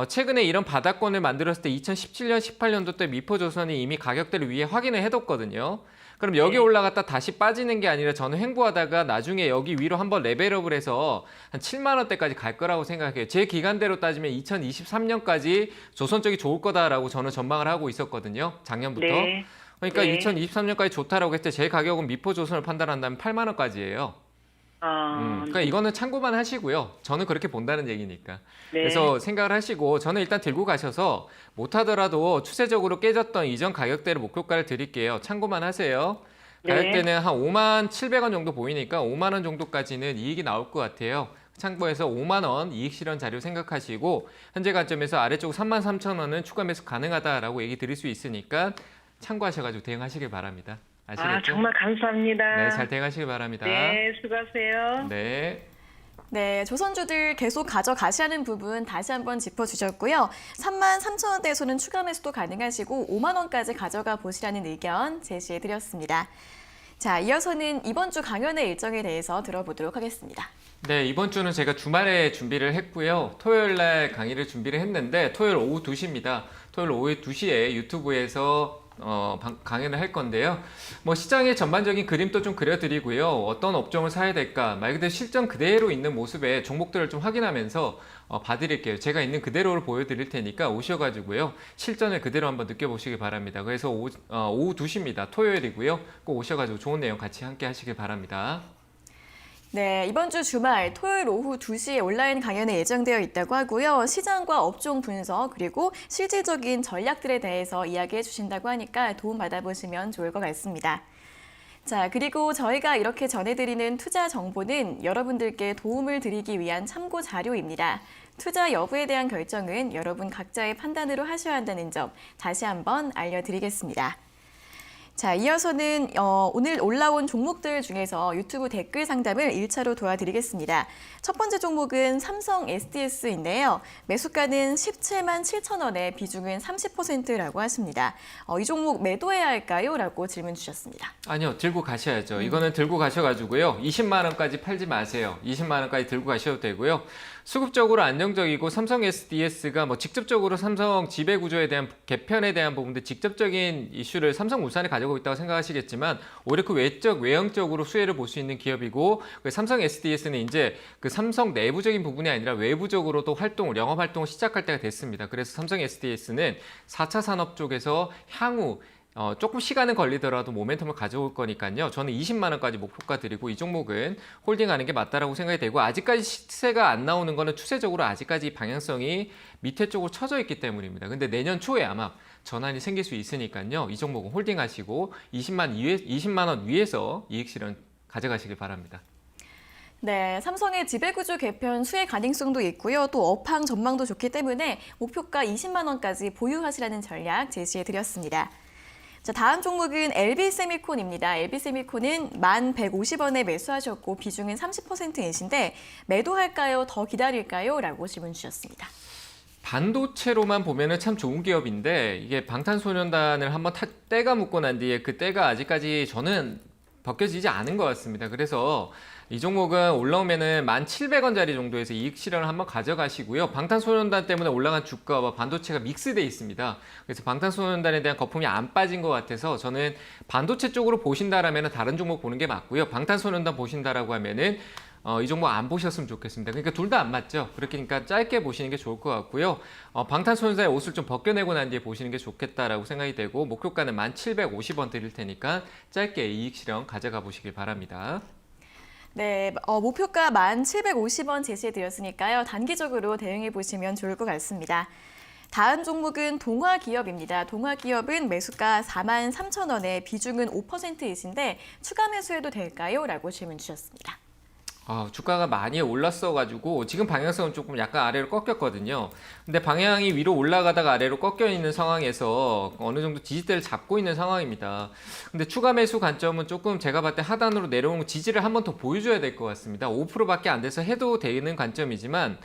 B: 최근에 이런 바닥권을 만들었을 때 2017년, 18년도 때 미포조선이 이미 가격대를 위에 확인을 해뒀거든요. 그럼 여기 올라갔다 다시 빠지는 게 아니라 저는 횡보하다가 나중에 여기 위로 한번 레벨업을 해서 한 7만 원대까지 갈 거라고 생각해요. 제 기간대로 따지면 2023년까지 조선 쪽이 좋을 거다라고 저는 전망을 하고 있었거든요. 작년부터.
G: 네.
B: 그러니까
G: 네.
B: 2023년까지 좋다라고 했을 때 제 가격은 미포조선을 판단한다면 8만 원까지예요. 그러니까 이거는 참고만 하시고요. 저는 그렇게 본다는 얘기니까.
G: 네.
B: 그래서 생각을 하시고 저는 일단 들고 가셔서 못하더라도 추세적으로 깨졌던 이전 가격대를 목표가를 드릴게요. 참고만 하세요.
G: 네.
B: 가격대는 한 5만 700원 정도 보이니까 5만 원 정도까지는 이익이 나올 것 같아요. 참고해서 5만 원 이익 실현 자료 생각하시고 현재 관점에서 아래쪽 33,000원은 추가 매수 가능하다라고 얘기 드릴 수 있으니까 참고하셔가지고 대응하시길 바랍니다. 아시겠죠?
G: 정말 감사합니다.
B: 네, 잘 대응하시길 바랍니다.
G: 네, 수고하세요.
B: 네.
A: 네, 조선주들 계속 가져가시라는 부분 다시 한번 짚어주셨고요. 33,000원대에서는 추가 매수도 가능하시고 5만 원까지 가져가 보시라는 의견 제시해드렸습니다. 자, 이어서는 이번 주 강연의 일정에 대해서 들어보도록 하겠습니다.
B: 네, 이번 주는 제가 주말에 준비를 했고요. 토요일 날 강의를 준비를 했는데 토요일 오후 2시입니다. 토요일 오후 2시에 유튜브에서 강연을 할 건데요. 시장의 전반적인 그림도 좀 그려드리고요. 어떤 업종을 사야 될까 말 그대로 실전 그대로 있는 모습의 종목들을 좀 확인하면서 봐드릴게요. 제가 있는 그대로를 보여드릴 테니까 오셔가지고요. 실전을 그대로 한번 느껴보시기 바랍니다. 그래서 오후 2시입니다. 토요일이고요. 꼭 오셔가지고 좋은 내용 같이 함께 하시길 바랍니다.
A: 네, 이번 주 주말 토요일 오후 2시에 온라인 강연이 예정되어 있다고 하고요. 시장과 업종 분석 그리고 실질적인 전략들에 대해서 이야기해 주신다고 하니까 도움 받아보시면 좋을 것 같습니다. 자, 그리고 저희가 이렇게 전해드리는 투자 정보는 여러분들께 도움을 드리기 위한 참고 자료입니다. 투자 여부에 대한 결정은 여러분 각자의 판단으로 하셔야 한다는 점 다시 한번 알려드리겠습니다. 자, 이어서는 오늘 올라온 종목들 중에서 유튜브 댓글 상담을 1차로 도와드리겠습니다. 첫 번째 종목은 삼성 SDS인데요. 매수가는 17만 7천 원에 비중은 30%라고 하십니다. 이 종목 매도해야 할까요? 라고 질문 주셨습니다.
B: 아니요, 들고 가셔야죠. 이거는 들고 가셔가지고요. 20만 원까지 팔지 마세요. 20만 원까지 들고 가셔도 되고요. 수급적으로 안정적이고 삼성 SDS가 직접적으로 삼성 지배구조에 대한 개편에 대한 부분들 직접적인 이슈를 삼성물산이 가지고 있다고 생각하시겠지만 오히려 그 외형적으로 수혜를 볼 수 있는 기업이고 삼성 SDS는 이제 그 삼성 내부적인 부분이 아니라 외부적으로도 영업 활동을 시작할 때가 됐습니다. 그래서 삼성 SDS는 4차 산업 쪽에서 향후 조금 시간은 걸리더라도 모멘텀을 가져올 거니까요. 저는 20만 원까지 목표가 드리고 이 종목은 홀딩하는 게 맞다라고 생각이 되고 아직까지 시세가 안 나오는 거는 추세적으로 아직까지 방향성이 밑에 쪽으로 쳐져 있기 때문입니다. 근데 내년 초에 아마 전환이 생길 수 있으니까요. 이 종목은 홀딩하시고 20만 원 위에서 이익 실현 가져가시길 바랍니다.
A: 네, 삼성의 지배구조 개편 수혜 가능성도 있고요. 또 업황 전망도 좋기 때문에 목표가 20만 원까지 보유하시라는 전략 제시해드렸습니다. 자, 다음 종목은 LB세미콘입니다. LB세미콘은 1,150원에 매수하셨고 비중은 30%이신데 매도할까요? 더 기다릴까요? 라고 질문 주셨습니다.
B: 반도체로만 보면은 참 좋은 기업인데 이게 방탄소년단을 한번 때가 묻고 난 뒤에 그 때가 아직까지 저는 벗겨지지 않은 것 같습니다. 그래서 이 종목은 올라오면은 1,700원짜리 정도에서 이익 실현을 한번 가져가시고요. 방탄소년단 때문에 올라간 주가와 반도체가 믹스돼 있습니다. 그래서 방탄소년단에 대한 거품이 안 빠진 것 같아서 저는 반도체 쪽으로 보신다라면 다른 종목 보는 게 맞고요. 방탄소년단 보신다라고 하면은 이 종목 안 보셨으면 좋겠습니다. 그러니까 둘 다 안 맞죠. 그러니까 짧게 보시는 게 좋을 것 같고요. 방탄소년단의 옷을 좀 벗겨내고 난 뒤에 보시는 게 좋겠다라고 생각이 되고 목표가는 1,750원 드릴 테니까 짧게 이익 실현 가져가 보시길 바랍니다.
A: 네, 목표가 1,750원 제시해드렸으니까요. 단기적으로 대응해 보시면 좋을 것 같습니다. 다음 종목은 동화기업입니다. 동화기업은 매수가 43,000원에 비중은 5%이신데 추가 매수해도 될까요? 라고 질문 주셨습니다.
B: 주가가 많이 올랐어가지고 지금 방향성은 조금 약간 아래로 꺾였거든요. 근데 방향이 위로 올라가다가 아래로 꺾여 있는 상황에서 어느 정도 지지대를 잡고 있는 상황입니다. 근데 추가 매수 관점은 조금 제가 봤을 때 하단으로 내려오는 지지를 한 번 더 보여줘야 될 것 같습니다. 5%밖에 안 돼서 해도 되는 관점이지만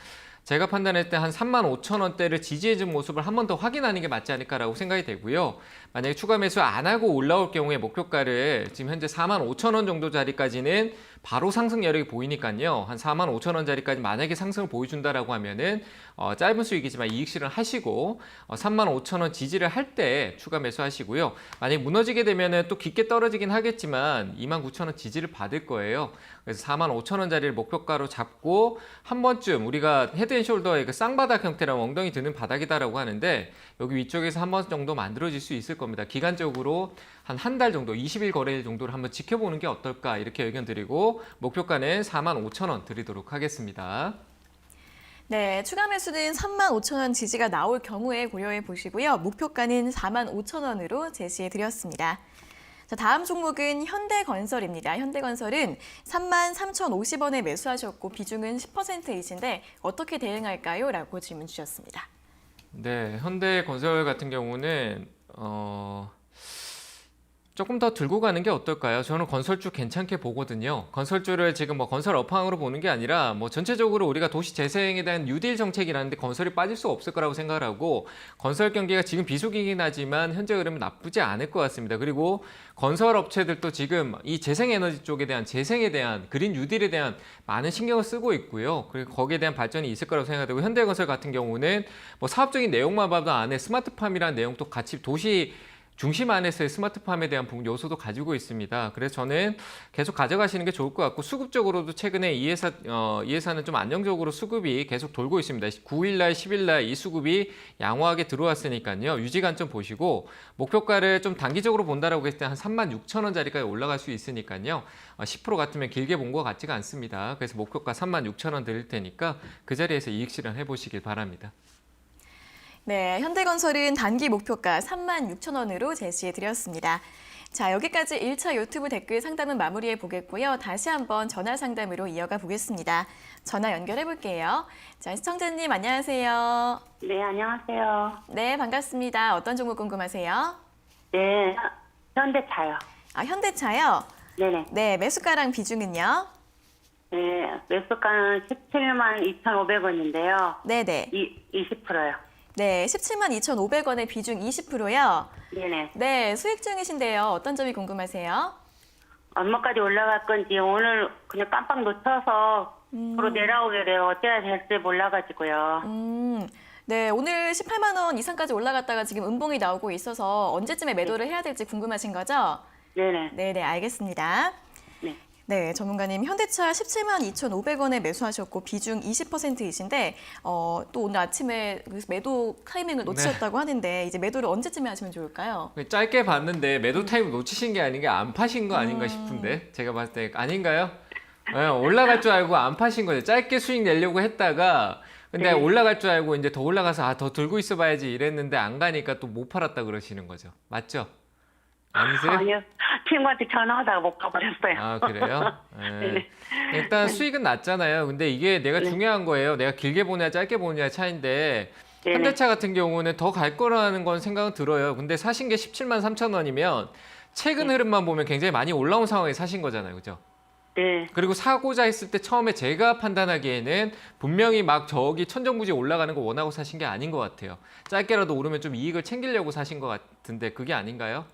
B: 제가 판단할 때 한 35,000원대를 지지해준 모습을 한 번 더 확인하는 게 맞지 않을까라고 생각이 되고요. 만약에 추가 매수 안 하고 올라올 경우에 목표가를 지금 현재 45,000원 정도 자리까지는 바로 상승 여력이 보이니까요. 한 45,000원짜리까지 만약에 상승을 보여준다라고 하면은 짧은 수익이지만 이익 실현 하시고 35,000원 지지를 할 때 추가 매수하시고요. 만약에 무너지게 되면은 또 깊게 떨어지긴 하겠지만 29,000원 지지를 받을 거예요. 그래서 45,000원짜리를 목표가로 잡고 한 번쯤 우리가 헤드앤숄더의 그 쌍바닥 형태라는 엉덩이 드는 바닥이다라고 하는데 여기 위쪽에서 한 번 정도 만들어질 수 있을 겁니다. 기간적으로 한 달 정도, 20일 거래일 정도를 한번 지켜보는 게 어떨까 이렇게 의견 드리고 목표가는 45,000원 드리도록 하겠습니다.
A: 네, 추가 매수는 35,000원 지지가 나올 경우에 고려해 보시고요. 목표가는 45,000원으로 제시해 드렸습니다. 자, 다음 종목은 현대건설입니다. 현대건설은 33,050원에 매수하셨고 비중은 10%이신데 어떻게 대응할까요? 라고 질문 주셨습니다.
B: 네, 현대건설 같은 경우는 조금 더 들고 가는 게 어떨까요? 저는 건설주 괜찮게 보거든요. 건설주를 지금 건설 업황으로 보는 게 아니라 전체적으로 우리가 도시 재생에 대한 뉴딜 정책이라는데 건설이 빠질 수 없을 거라고 생각을 하고 건설 경기가 지금 비수기긴 하지만 현재 흐름은 나쁘지 않을 것 같습니다. 그리고 건설 업체들도 지금 이 재생에너지 쪽에 대한 재생에 대한 그린 뉴딜에 대한 많은 신경을 쓰고 있고요. 그리고 거기에 대한 발전이 있을 거라고 생각되고 현대건설 같은 경우는 사업적인 내용만 봐도 안에 스마트팜이라는 내용도 같이 도시 중심 안에서의 스마트팜에 대한 요소도 가지고 있습니다. 그래서 저는 계속 가져가시는 게 좋을 것 같고 수급적으로도 최근에 이 회사는 좀 안정적으로 수급이 계속 돌고 있습니다. 9일날, 10일날 이 수급이 양호하게 들어왔으니까요. 유지 관점 보시고 목표가를 좀 단기적으로 본다라고 했을 때 한 36,000원짜리까지 올라갈 수 있으니까요. 10% 같으면 길게 본 것 같지가 않습니다. 그래서 목표가 36,000원 드릴 테니까 그 자리에서 이익 실현 해보시길 바랍니다.
A: 네, 현대건설은 단기 목표가 36,000원으로 제시해 드렸습니다. 자, 여기까지 1차 유튜브 댓글 상담은 마무리해 보겠고요. 다시 한번 전화 상담으로 이어가 보겠습니다. 전화 연결해 볼게요. 자, 시청자님 안녕하세요.
D: 네, 안녕하세요.
A: 네, 반갑습니다. 어떤 종목 궁금하세요?
D: 네, 현대차요.
A: 현대차요?
D: 네네.
A: 네, 매수가랑 비중은요?
D: 네, 매수가는 172,500원인데요.
A: 네네.
D: 20%요.
A: 네, 172,500원의 비중 20%요?
D: 네네.
A: 네, 수익 중이신데요. 어떤 점이 궁금하세요?
D: 얼마까지 올라갈 건지 오늘 그냥 깜빡 놓쳐서 앞으로 내려오게 돼요. 어째야 될지 몰라가지고요.
A: 네, 오늘 18만 원 이상까지 올라갔다가 지금 음봉이 나오고 있어서 언제쯤에 매도를 해야 될지 궁금하신 거죠?
D: 네네.
A: 네네, 알겠습니다.
D: 네.
A: 네, 전문가님 현대차 172,500원에 매수하셨고 비중 20%이신데 또 오늘 아침에 매도 타이밍을 놓치셨다고 하는데 이제 매도를 언제쯤에 하시면 좋을까요?
B: 짧게 봤는데 매도 타임을 놓치신 게 아닌 게 안 파신 거 아닌가 싶은데 제가 봤을 때 아닌가요? 올라갈 줄 알고 안 파신 거죠. 짧게 수익 내려고 했다가 근데 올라갈 줄 알고 이제 더 올라가서 더 들고 있어 봐야지 이랬는데 안 가니까 또 못 팔았다 그러시는 거죠. 맞죠? 아니세요?
D: 아니요. 친구한테 전화하다가 못 가버렸어요.
B: 아, 그래요? 네. 일단 수익은 났잖아요. 근데 이게 내가 중요한 거예요. 내가 길게 보냐 짧게 보냐 차이인데 현대차 같은 경우는 더 갈 거라는 건 생각은 들어요. 근데 사신 게 173,000원이면 최근 흐름만 보면 굉장히 많이 올라온 상황에 사신 거잖아요. 그죠?
D: 네.
B: 그리고 사고자 했을 때 처음에 제가 판단하기에는 분명히 막 저기 천정부지 올라가는 거 원하고 사신 게 아닌 것 같아요. 짧게라도 오르면 좀 이익을 챙기려고 사신 것 같은데 그게 아닌가요?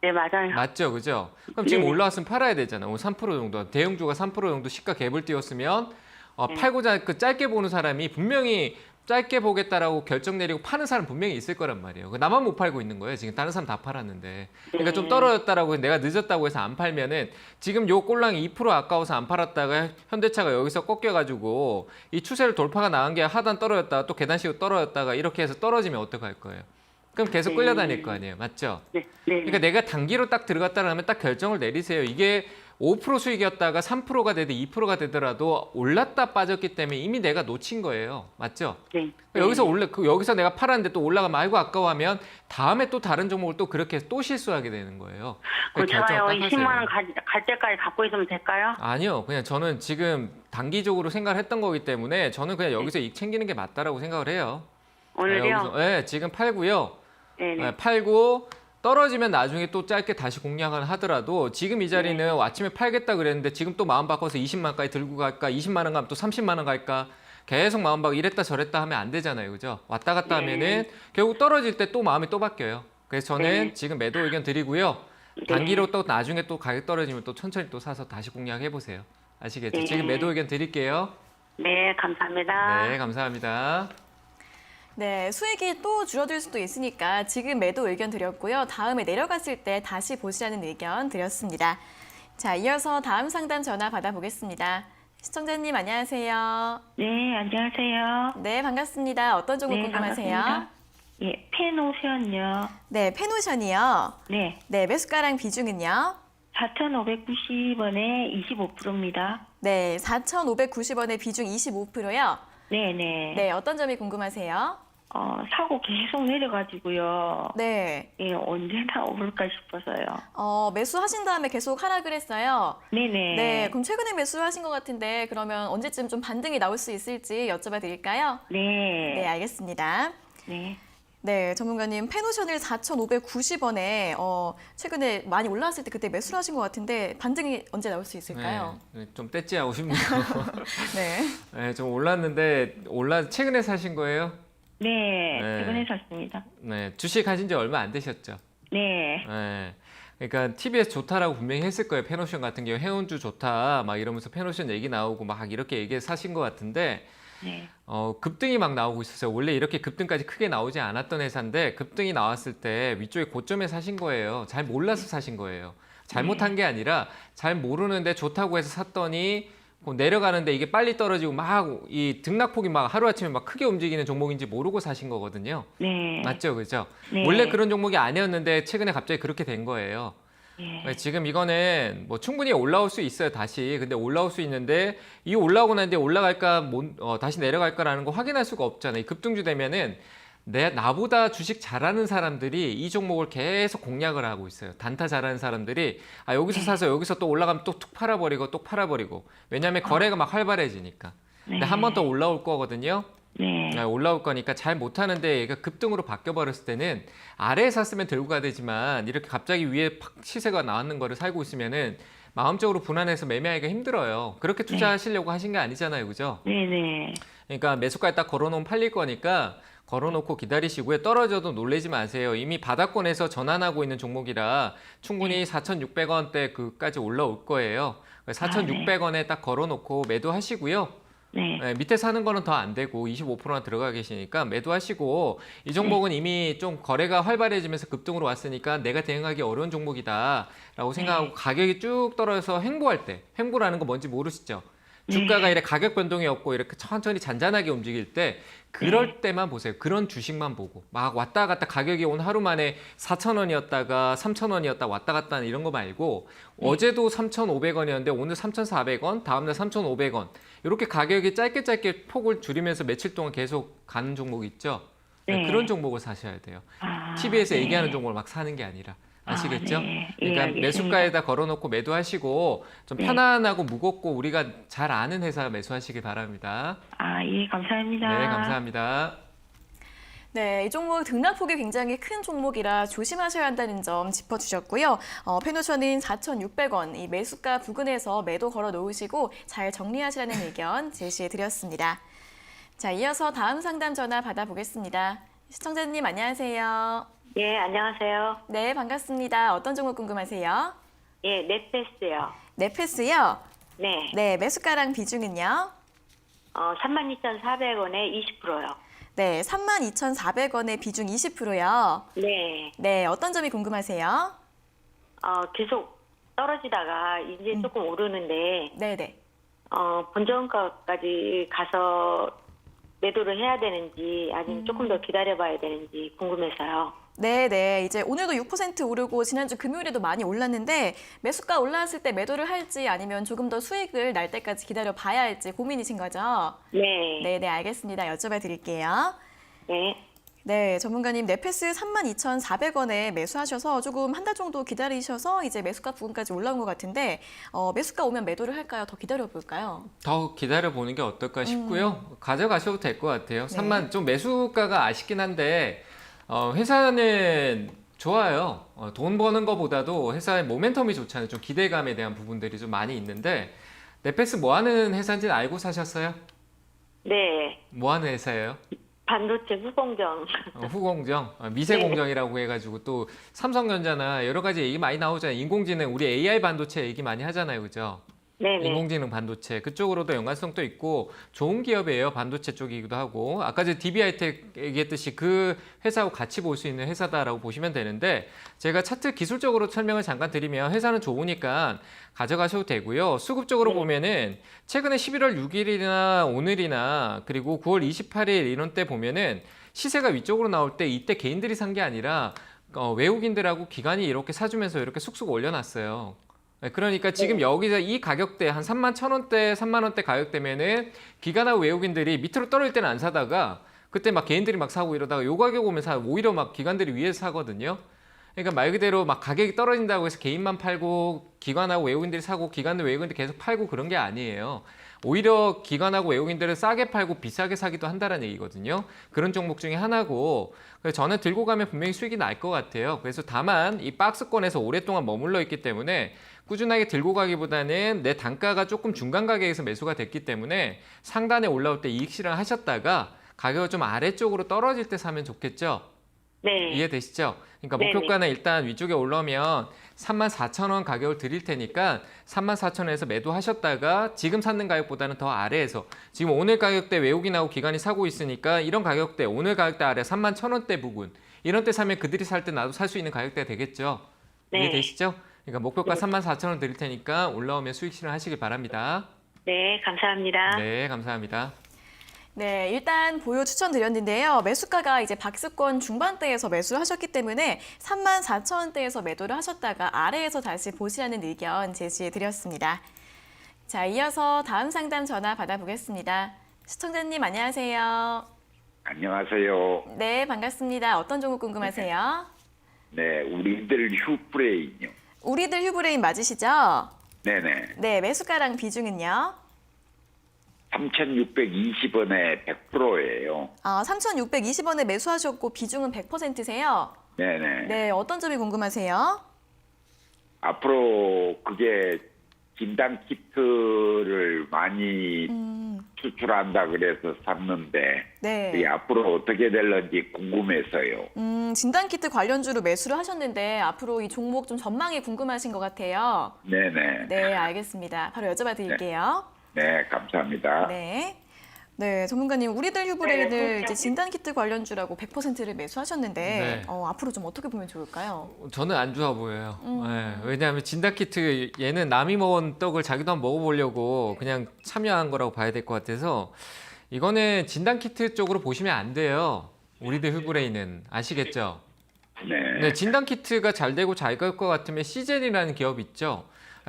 D: 네, 맞아요.
B: 맞죠, 그죠? 그럼 지금
D: 네.
B: 올라왔으면 팔아야 되잖아. 오늘 3% 정도. 대형주가 3% 정도 시가 갭을 띄웠으면 팔고자 그 짧게 보는 사람이 분명히 짧게 보겠다라고 결정 내리고 파는 사람 분명히 있을 거란 말이에요. 나만 못 팔고 있는 거예요. 지금 다른 사람 다 팔았는데. 그러니까 좀 떨어졌다라고 내가 늦었다고 해서 안 팔면은 지금 요 꼴랑이 2% 아까워서 안 팔았다가 현대차가 여기서 꺾여가지고 이 추세를 돌파가 나간 게 하단 떨어졌다가 또 계단식으로 떨어졌다가 이렇게 해서 떨어지면 어떡할 거예요? 그럼 계속 끌려다닐 거 아니에요. 맞죠?
D: 네, 네.
B: 그러니까 내가 단기로 딱 들어갔다라면 딱 결정을 내리세요. 이게 5% 수익이었다가 3%가 되든 2%가 되더라도 올랐다 빠졌기 때문에 이미 내가 놓친 거예요. 맞죠?
D: 네.
B: 여기서 여기서 내가 팔았는데 또 올라가면 아이고 아까워하면 다음에 또 다른 종목을 또 그렇게 또 실수하게 되는 거예요.
D: 그
B: 결정을
D: 제가요,
B: 딱
D: 20만 원
B: 하세요.
D: 갈 때까지 갖고 있으면 될까요?
B: 아니요. 그냥 저는 지금 단기적으로 생각을 했던 거기 때문에 저는 그냥 여기서 이익 챙기는 게 맞다라고 생각을 해요.
D: 오늘요?
B: 네, 지금 팔고요.
D: 네, 네.
B: 팔고 떨어지면 나중에 또 짧게 다시 공략을 하더라도 지금 이 자리는 아침에 팔겠다 그랬는데 지금 또 마음 바꿔서 20만까지 들고 갈까 20만 원 가면 또 30만 원 갈까 계속 마음 바꿔 이랬다 저랬다 하면 안 되잖아요. 그죠? 왔다 갔다 하면은 결국 떨어질 때 또 마음이 또 바뀌어요. 그래서 저는 지금 매도 의견 드리고요. 단기로 또 나중에 또 가격 떨어지면 또 천천히 또 사서 다시 공략해 보세요. 아시겠죠? 지금 매도 의견 드릴게요.
D: 네, 감사합니다.
B: 네, 감사합니다.
A: 네, 수익이 또 줄어들 수도 있으니까 지금 매도 의견 드렸고요. 다음에 내려갔을 때 다시 보시라는 의견 드렸습니다. 자, 이어서 다음 상담 전화 받아보겠습니다. 시청자님 안녕하세요.
H: 네, 안녕하세요.
A: 네, 반갑습니다. 어떤 종목
H: 네,
A: 궁금하세요?
H: 반갑습니다. 예, 펜오션요.
A: 네, 페노션이요.
H: 네,
A: 네, 매수가랑 비중은요?
H: 4,590원에 25%입니다.
A: 네, 4,590원의 비중 25%요.
H: 네, 네.
A: 네, 어떤 점이 궁금하세요?
H: 사고 계속 내려가지고요.
A: 네,
H: 예, 언제나 오를까 싶어서요.
A: 매수하신 다음에 계속 하락을 했어요.
H: 네네.
A: 네, 그럼 최근에 매수하신 것 같은데 그러면 언제쯤 좀 반등이 나올 수 있을지 여쭤봐 드릴까요? 네,
H: 네.
A: 알겠습니다.
H: 네.
A: 네, 전문가님, 페노션을 4,590원에 최근에 많이 올라왔을 때 그때 매수를 하신 것 같은데 반등이 언제 나올 수 있을까요?
B: 네, 좀 떼찌하고 싶네요.
A: 네.
B: 네, 좀 올랐는데 최근에 사신 거예요?
H: 네,
B: 네.
H: 최근에 샀습니다.
B: 네, 주식 하신 지 얼마 안 되셨죠?
H: 네.
B: 네. 그러니까 TV에서 좋다라고 분명히 했을 거예요. 페노션 같은 경우 해운주 좋다 막 이러면서 페노션 얘기 나오고 막 이렇게 얘기해서 사신 것 같은데
H: 네.
B: 급등이 막 나오고 있었어요. 원래 이렇게 급등까지 크게 나오지 않았던 회사인데 급등이 나왔을 때 위쪽에 고점에 사신 거예요. 잘 몰라서 사신 거예요. 잘못한 게 아니라 잘 모르는데 좋다고 해서 샀더니 내려가는데 이게 빨리 떨어지고 막 이 등락폭이 막 하루아침에 막 크게 움직이는 종목인지 모르고 사신 거거든요.
H: 네.
B: 맞죠? 그죠?
H: 네.
B: 원래 그런 종목이 아니었는데 최근에 갑자기 그렇게 된 거예요.
H: 네.
B: 지금 이거는 뭐 충분히 올라올 수 있어요, 다시. 근데 올라올 수 있는데 이 올라오고 난 뒤에 올라갈까 다시 내려갈까라는 거 확인할 수가 없잖아요. 이 급등주 되면은 나보다 주식 잘하는 사람들이 이 종목을 계속 공략을 하고 있어요. 단타 잘하는 사람들이 여기서 사서 여기서 또 올라가면 또 툭 팔아버리고 또 팔아버리고. 왜냐하면 거래가 막 활발해지니까. 근데 한 번 더 올라올 거거든요.
H: 네.
B: 올라올 거니까 잘 못하는데 얘가 급등으로 바뀌어버렸을 때는 아래에 샀으면 들고 가야 되지만 이렇게 갑자기 위에 팍 시세가 나왔는 거를 살고 있으면은 마음적으로 불안해서 매매하기가 힘들어요. 그렇게 투자하시려고 하신 게 아니잖아요. 그죠?
H: 네네.
B: 그러니까 매수가에 딱 걸어놓으면 팔릴 거니까 걸어놓고 기다리시고요. 떨어져도 놀라지 마세요. 이미 바닥권에서 전환하고 있는 종목이라 충분히 4,600원대 그까지 올라올 거예요. 4,600원에 딱 걸어놓고 매도하시고요.
H: 네.
B: 네, 밑에 사는 거는 더 안 되고 25%나 들어가 계시니까 매도하시고 이 종목은 이미 좀 거래가 활발해지면서 급등으로 왔으니까 내가 대응하기 어려운 종목이다라고 생각하고 가격이 쭉 떨어져서 횡보할 때 횡보라는 거 뭔지 모르시죠? 주가가 이렇게 가격 변동이 없고 이렇게 천천히 잔잔하게 움직일 때 그럴 때만 보세요. 그런 주식만 보고 막 왔다 갔다 가격이 오늘 하루 만에 4,000원이었다가 3,000원이었다 왔다 갔다 하는 이런 거 말고 어제도 3,500원이었는데 오늘 3,400원, 다음날 3,500원 이렇게 가격이 짧게 폭을 줄이면서 며칠 동안 계속 가는 종목 있죠?
H: 네.
B: 그런 종목을 사셔야 돼요. TV에서 얘기하는 종목을 막 사는 게 아니라. 아시겠죠?
H: 네.
B: 그러니까
H: 알겠습니다.
B: 매수가에다 걸어놓고 매도하시고 좀 편안하고 무겁고 우리가 잘 아는 회사 매수하시길 바랍니다.
H: 예, 감사합니다.
B: 네, 감사합니다.
A: 네, 이 종목 등락폭이 굉장히 큰 종목이라 조심하셔야 한다는 점 짚어주셨고요. 페노션은 4,600원, 이 매수가 부근에서 매도 걸어 놓으시고 잘 정리하시라는 의견 제시해드렸습니다. 자, 이어서 다음 상담 전화 받아보겠습니다. 시청자님 안녕하세요.
D: 예, 안녕하세요.
A: 네, 반갑습니다. 어떤 종목 궁금하세요?
D: 예, 넷패스요.
A: 넷패스요?
D: 네.
A: 네, 매수가랑 비중은요?
D: 32,400원에 20%요.
A: 네, 32,400원의 비중 20%요.
D: 네.
A: 네, 어떤 점이 궁금하세요?
D: 계속 떨어지다가 이제 조금 오르는데,
A: 네네.
D: 본전가까지 가서 매도를 해야 되는지 아니면 조금 더 기다려봐야 되는지 궁금해서요.
A: 네네. 이제 오늘도 6% 오르고 지난주 금요일에도 많이 올랐는데 매수가 올라왔을 때 매도를 할지 아니면 조금 더 수익을 날 때까지 기다려 봐야 할지 고민이신 거죠?
D: 네.
A: 네네, 알겠습니다. 여쭤봐 드릴게요.
D: 네.
A: 네, 전문가님, 넷패스 32,400원에 매수하셔서 조금 한 달 정도 기다리셔서 이제 매수가 부근까지 올라온 것 같은데 매수가 오면 매도를 할까요? 더 기다려 볼까요?
B: 더 기다려보는 게 어떨까 싶고요. 가져가셔도 될 것 같아요.
A: 네.
B: 3만 좀 매수가가 아쉽긴 한데 회사는 좋아요. 돈 버는 것보다도 회사의 모멘텀이 좋잖아요. 좀 기대감에 대한 부분들이 좀 많이 있는데 넷패스 뭐 하는 회사인지는 알고 사셨어요?
D: 네.
B: 뭐 하는 회사예요?
D: 반도체 후공정.
B: 후공정, 미세공정이라고 해가지고 또 삼성전자나 여러 가지 얘기 많이 나오잖아요. 인공지능, 우리 AI 반도체 얘기 많이 하잖아요. 그죠?
D: 네네.
B: 인공지능 반도체 그쪽으로도 연관성도 있고 좋은 기업이에요. 반도체 쪽이기도 하고 아까 저 DB하이텍 얘기했듯이 그 회사하고 같이 볼 수 있는 회사다라고 보시면 되는데 제가 차트 기술적으로 설명을 잠깐 드리면 회사는 좋으니까 가져가셔도 되고요. 수급적으로 보면은 최근에 11월 6일이나 오늘이나 그리고 9월 28일 이런 때 보면은 시세가 위쪽으로 나올 때 이때 개인들이 산 게 아니라 외국인들하고 기관이 이렇게 사주면서 이렇게 쑥쑥 올려놨어요. 그러니까 지금 여기서 이 가격대 한 31,000원대, 3만원대 가격대면은 기관하고 외국인들이 밑으로 떨어질 때는 안 사다가 그때 막 개인들이 막 사고 이러다가 요 가격 오면 오히려 막 기관들이 위에서 사거든요. 그러니까 말 그대로 막 가격이 떨어진다고 해서 개인만 팔고 기관하고 외국인들이 사고 기관들 외국인들이 계속 팔고 그런 게 아니에요. 오히려 기관하고 외국인들은 싸게 팔고 비싸게 사기도 한다는 얘기거든요. 그런 종목 중에 하나고 그래서 저는 들고 가면 분명히 수익이 날 것 같아요. 그래서 다만 이 박스권에서 오랫동안 머물러 있기 때문에 꾸준하게 들고 가기보다는 내 단가가 조금 중간 가격에서 매수가 됐기 때문에 상단에 올라올 때 이익 실현하셨다가 가격이 좀 아래쪽으로 떨어질 때 사면 좋겠죠?
D: 네.
B: 이해되시죠? 그러니까
D: 네네.
B: 목표가는 일단 위쪽에 올라오면 34,000원 가격을 드릴 테니까 34,000원에서 매도하셨다가 지금 사는 가격보다는 더 아래에서 지금 오늘 가격대 외국인하고 기관이 사고 있으니까 이런 가격대 오늘 가격대 아래 31,000원대 부근 이런 때 사면 그들이 살 때 나도 살 수 있는 가격대가 되겠죠?
D: 네.
B: 이해되시죠? 그러니까 목표가 34,000원 드릴 테니까 올라오면 수익 실현하시길 바랍니다.
D: 네, 감사합니다.
B: 네, 감사합니다.
A: 네, 일단 보유 추천드렸는데요. 매수가가 이제 박스권 중반대에서 매수를 하셨기 때문에 34,000원대에서 매도를 하셨다가 아래에서 다시 보시라는 의견 제시해드렸습니다. 자, 이어서 다음 상담 전화 받아보겠습니다. 시청자님 안녕하세요.
I: 안녕하세요.
A: 네, 반갑습니다. 어떤 종목 궁금하세요?
I: 네, 우리들 휴프레인요.
A: 우리들 휴브레인 맞으시죠?
I: 네네.
A: 네, 매수가랑 비중은요?
I: 3,620원에 100%예요.
A: 3,620원에 매수하셨고 비중은 100%세요?
I: 네네.
A: 네, 어떤 점이 궁금하세요?
I: 앞으로 그게 진단 키트를 많이 수출한다 그래서 샀는데
A: 네.
I: 그게 앞으로 어떻게 될런지 궁금해서요.
A: 진단키트 관련주로 매수를 하셨는데 앞으로 이 종목 좀 전망이 궁금하신 것 같아요.
I: 네네.
A: 네, 알겠습니다. 바로 여쭤봐 드릴게요.
I: 네, 감사합니다.
A: 네. 네, 전문가님, 우리들 휴브레인을 이제 진단키트 관련주라고 100%를 매수하셨는데
B: 네.
A: 앞으로 좀 어떻게 보면 좋을까요?
B: 저는 안 좋아 보여요. 네, 왜냐하면 진단키트 얘는 남이 먹은 떡을 자기도 한번 먹어보려고 그냥 참여한 거라고 봐야 될 것 같아서 이거는 진단키트 쪽으로 보시면 안 돼요. 우리들 휴브레인은 아시겠죠?
I: 네.
B: 네, 진단키트가 잘 되고 잘 갈 것 같으면 시젠이라는 기업 있죠.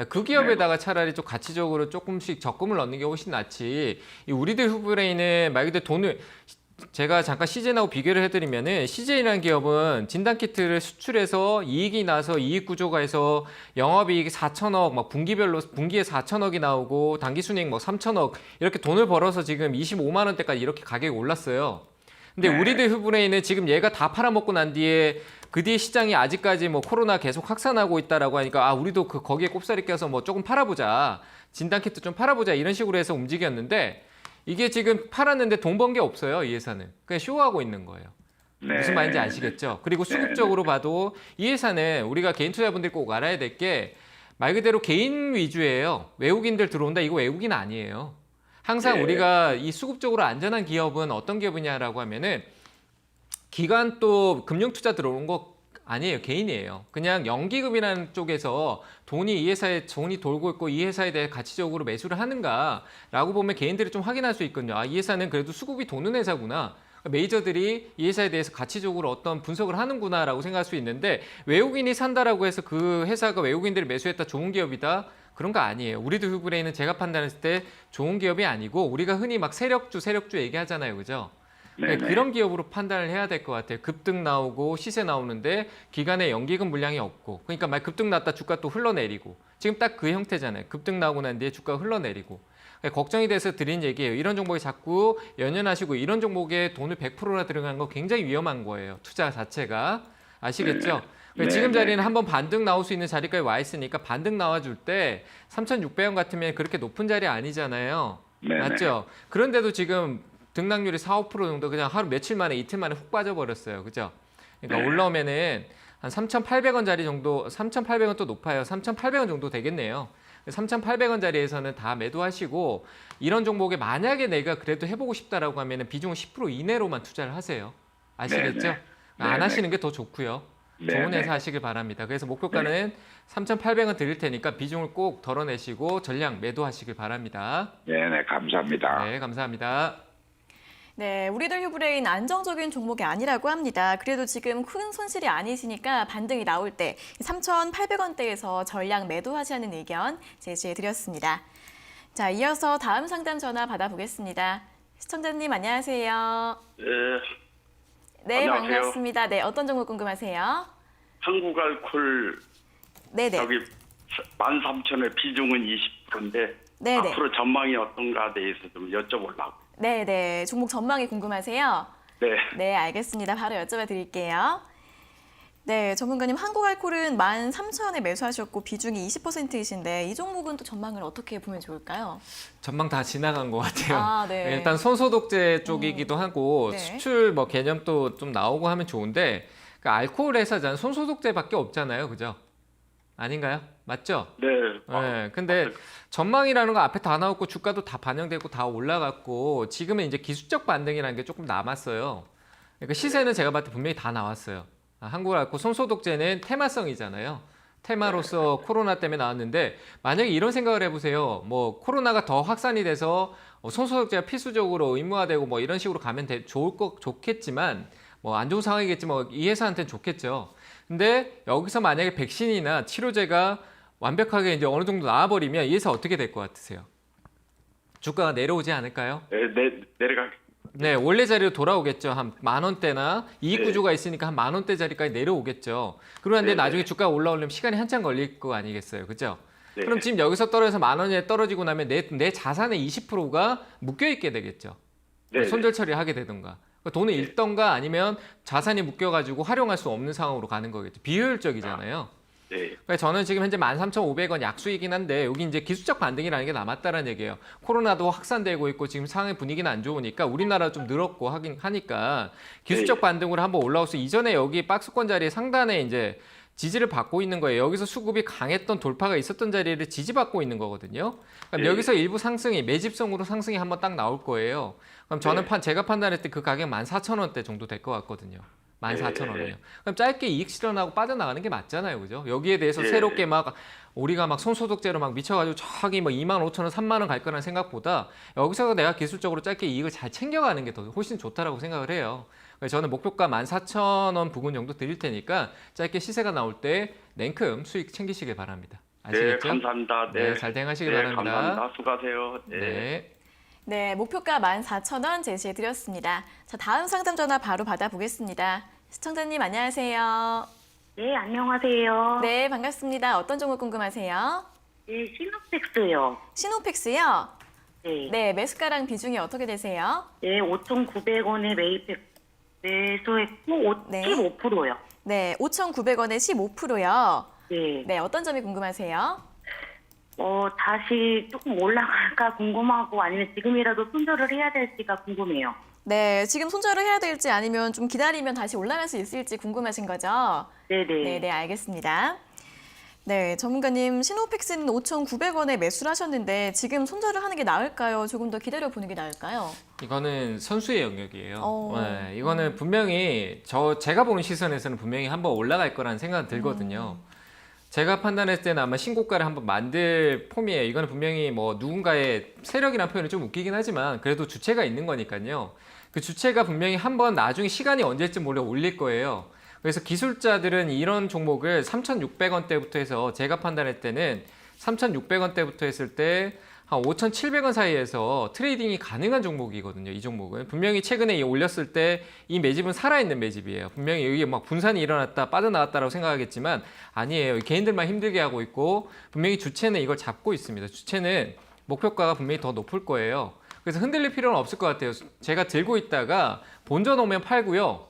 B: 그 기업에다가 차라리 좀 가치적으로 조금씩 적금을 넣는 게 훨씬 낫지. 이 우리들 휴브레인은 말 그대로 돈을 제가 잠깐 CJ하고 비교를 해드리면은 CJ라는 기업은 진단키트를 수출해서 이익이 나서 이익 구조가 해서 영업이익이 4천억, 막 분기에 4천억이 나오고 당기순이익 뭐 3천억 이렇게 돈을 벌어서 지금 25만 원대까지 이렇게 가격이 올랐어요. 근데 우리들 휴브레인은 지금 얘가 다 팔아먹고 난 뒤에 그 뒤에 시장이 아직까지 뭐 코로나 계속 확산하고 있다라고 하니까 우리도 거기에 꼽사리 껴서 뭐 조금 팔아보자. 진단키트 좀 팔아보자. 이런 식으로 해서 움직였는데 이게 지금 팔았는데 돈 번 게 없어요. 이 회사는. 그냥 쇼하고 있는 거예요.
I: 네.
B: 무슨 말인지 아시겠죠? 그리고 수급적으로 봐도 이 회사는 우리가 개인 투자자분들이 꼭 알아야 될 게 말 그대로 개인 위주예요. 외국인들 들어온다 이거 외국인 아니에요. 항상
I: 네.
B: 우리가 이 수급적으로 안전한 기업은 어떤 기업이냐라고 하면은 기관 또 금융 투자 들어오는 거 아니에요. 개인이에요. 그냥 연기금이라는 쪽에서 돈이 이 회사에 돈이 돌고 있고 이 회사에 대해 가치적으로 매수를 하는가라고 보면 개인들이 좀 확인할 수 있거든요. 아, 이 회사는 그래도 수급이 도는 회사구나. 메이저들이 이 회사에 대해서 가치적으로 어떤 분석을 하는구나라고 생각할 수 있는데 외국인이 산다라고 해서 그 회사가 외국인들이 매수했다 좋은 기업이다. 그런 거 아니에요. 우리도 휴브레인은 제가 판단했을 때 좋은 기업이 아니고 우리가 흔히 막 세력주 얘기하잖아요. 그죠? 네, 그런 기업으로 판단을 해야 될 것 같아요. 급등 나오고 시세 나오는데 기간에 연기금 물량이 없고 그러니까 막 급등 났다 주가 또 흘러내리고 지금 딱 그 형태잖아요. 급등 나오고 난 뒤에 주가가 흘러내리고 걱정이 돼서 드린 얘기예요. 이런 종목에 자꾸 연연하시고 이런 종목에 돈을 100%나 들어가는 거 굉장히 위험한 거예요. 투자 자체가. 아시겠죠?
I: 네.
B: 지금
I: 네.
B: 자리는 한번 반등 나올 수 있는 자리까지 와 있으니까 반등 나와줄 때 3,600원 같으면 그렇게 높은 자리 아니잖아요.
I: 네.
B: 맞죠? 그런데도 지금 등락률이 4, 5% 정도 그냥 하루 며칠 만에 이틀 만에 훅 빠져버렸어요. 그죠? 그러니까
I: 네.
B: 올라오면은 한 3,800원 자리 정도, 3,800원 또 높아요. 3,800원 정도 되겠네요. 3,800원 자리에서는 다 매도하시고 이런 종목에 만약에 내가 그래도 해보고 싶다라고 하면은 비중을 10% 이내로만 투자를 하세요. 아시겠죠?
I: 네네.
B: 안
I: 네네.
B: 하시는 게 더 좋고요.
I: 네네.
B: 좋은 회사 하시길 바랍니다. 그래서 목표가는 3,800원 드릴 테니까 비중을 꼭 덜어내시고 전량 매도하시길 바랍니다.
I: 네, 감사합니다.
B: 네, 감사합니다.
A: 네, 우리들 휴브레인 안정적인 종목이 아니라고 합니다. 그래도 지금 큰 손실이 아니시니까 반등이 나올 때 3,800원대에서 전량 매도하시는 의견 제시해 드렸습니다. 자, 이어서 다음 상담 전화 받아보겠습니다. 시청자님 안녕하세요. 네,
E: 안녕하세요.
A: 반갑습니다. 네, 어떤 종목 궁금하세요?
E: 한국알콜
A: 네네.
E: 여기 13,000의 비중은 20%인데
A: 네네.
E: 앞으로 전망이 어떤가에 대해서 좀 여쭤보려고.
A: 네네. 종목 전망이 궁금하세요?
E: 네.
A: 네, 알겠습니다. 바로 여쭤봐 드릴게요. 네, 전문가님, 한국알콜은 13,000원에 매수하셨고 비중이 20%이신데 이 종목은 또 전망을 어떻게 보면 좋을까요?
B: 전망 다 지나간 것 같아요.
A: 아, 네.
B: 일단 손소독제 쪽이기도 하고
A: 네.
B: 수출 뭐 개념도 좀 나오고 하면 좋은데 그 알코올 회사잖아요. 손소독제밖에 없잖아요, 그죠? 아닌가요? 맞죠?
E: 네.
B: 네. 근데 전망이라는 거 앞에 다 나왔고 주가도 다 반영되고 다 올라갔고 지금은 이제 기술적 반등이라는 게 조금 남았어요. 그러니까 시세는 제가 봤을 때 분명히 다 나왔어요. 한국알코 손소독제는 테마성이잖아요. 테마로서 코로나 때문에 나왔는데 만약에 이런 생각을 해보세요. 뭐 코로나가 더 확산이 돼서 손소독제가 필수적으로 의무화되고 뭐 이런 식으로 가면 좋겠지만 뭐 안 좋은 상황이겠지만 이 회사한테는 좋겠죠. 근데 여기서 만약에 백신이나 치료제가 완벽하게 이제 어느 정도 나와버리면 이 회사 어떻게 될 것 같으세요? 주가가 내려오지 않을까요?
E: 내려가.
B: 네, 원래 자리로 돌아오겠죠. 한 10,000원대나 이익 구조가 있으니까 한 10,000원대 자리까지 내려오겠죠. 그런데 나중에 주가가 올라오려면 시간이 한참 걸릴 거 아니겠어요. 그죠?
E: 네.
B: 그럼 지금 여기서 떨어져서 10,000원에 떨어지고 나면 내 자산의 20%가 묶여있게 되겠죠.
E: 네.
B: 손절 처리를 하게 되던가. 돈을 잃던가 아니면 자산이 묶여가지고 활용할 수 없는 상황으로 가는 거겠죠. 비효율적이잖아요.
E: 네.
B: 그러니까 저는 지금 현재 13,500원 약수이긴 한데 여기 이제 기술적 반등이라는 게 남았다는 얘기예요. 코로나도 확산되고 있고 지금 상황의 분위기는 안 좋으니까 우리나라 좀 늘었고 하긴 하니까 기술적 반등으로 한번 올라와서 이전에 여기 박스권 자리에 상단에 이제 지지를 받고 있는 거예요. 여기서 수급이 강했던 돌파가 있었던 자리를 지지받고 있는 거거든요. 그럼 여기서 일부 상승이 매집성으로 상승이 한번 딱 나올 거예요. 그럼 저는 제가 판단할 때 그 가격 14,000원대 정도 될 것 같거든요. 14,000원이요. 그럼 짧게 이익 실현하고 빠져나가는 게 맞잖아요. 그죠? 여기에 대해서 새롭게 막 우리가 막 손소독제로 막 미쳐가지고 저기 뭐 25,000원, 3만원 갈 거라는 생각보다 여기서 내가 기술적으로 짧게 이익을 잘 챙겨가는 게 더 훨씬 좋다라고 생각을 해요. 그래서 저는 목표가 14,000원 부근 정도 드릴 테니까 짧게 시세가 나올 때 냉큼 수익 챙기시길 바랍니다. 아시겠죠?
E: 네, 감사합니다.
B: 네, 잘 대응하시길 바랍니다.
E: 감사합니다. 수고하세요.
B: 네.
A: 네, 목표가 14,000원 제시해 드렸습니다. 자, 다음 상담 전화 바로 받아보겠습니다. 시청자님 안녕하세요.
D: 네, 안녕하세요.
A: 네, 반갑습니다. 어떤 종목 궁금하세요?
D: 네, 시노펙스요.
A: 시노펙스요?
D: 네.
A: 네, 매수가랑 비중이 어떻게 되세요?
D: 네, 5,900원에 매수했고,
A: 네.
D: 15%요.
A: 네, 5,900원에 15%요.
D: 네.
A: 네, 어떤 점이 궁금하세요?
D: 다시 조금 올라갈까 궁금하고 아니면 지금이라도 손절을 해야 될지가 궁금해요.
A: 네, 지금 손절을 해야 될지 아니면 좀 기다리면 다시 올라갈 수 있을지 궁금하신 거죠?
D: 네네.
A: 네, 알겠습니다. 네, 전문가님, 시노팩스는 5,900원에 매수를 하셨는데 지금 손절을 하는 게 나을까요? 조금 더 기다려보는 게 나을까요?
B: 이거는 선수의 영역이에요.
A: 어.
B: 네, 이거는 분명히 제가 보는 시선에서는 분명히 한번 올라갈 거라는 생각은 들거든요. 제가 판단했을 때는 아마 신고가를 한번 만들 폼이에요. 이거는 분명히 뭐 누군가의 세력이라는 표현이 좀 웃기긴 하지만 그래도 주체가 있는 거니까요. 그 주체가 분명히 한번 나중에 시간이 언제일지 몰라 올릴 거예요. 그래서 기술자들은 이런 종목을 3,600원대부터 해서 제가 판단할 때는 3,600원대부터 했을 때 한 5,700원 사이에서 트레이딩이 가능한 종목이거든요. 이 종목은 분명히 최근에 올렸을 때 이 매집은 살아있는 매집이에요. 분명히 여기에 막 분산이 일어났다 빠져나왔다라고 생각하겠지만 아니에요. 개인들만 힘들게 하고 있고 분명히 주체는 이걸 잡고 있습니다. 주체는 목표가가 분명히 더 높을 거예요. 그래서 흔들릴 필요는 없을 것 같아요. 제가 들고 있다가 본전 오면 팔고요.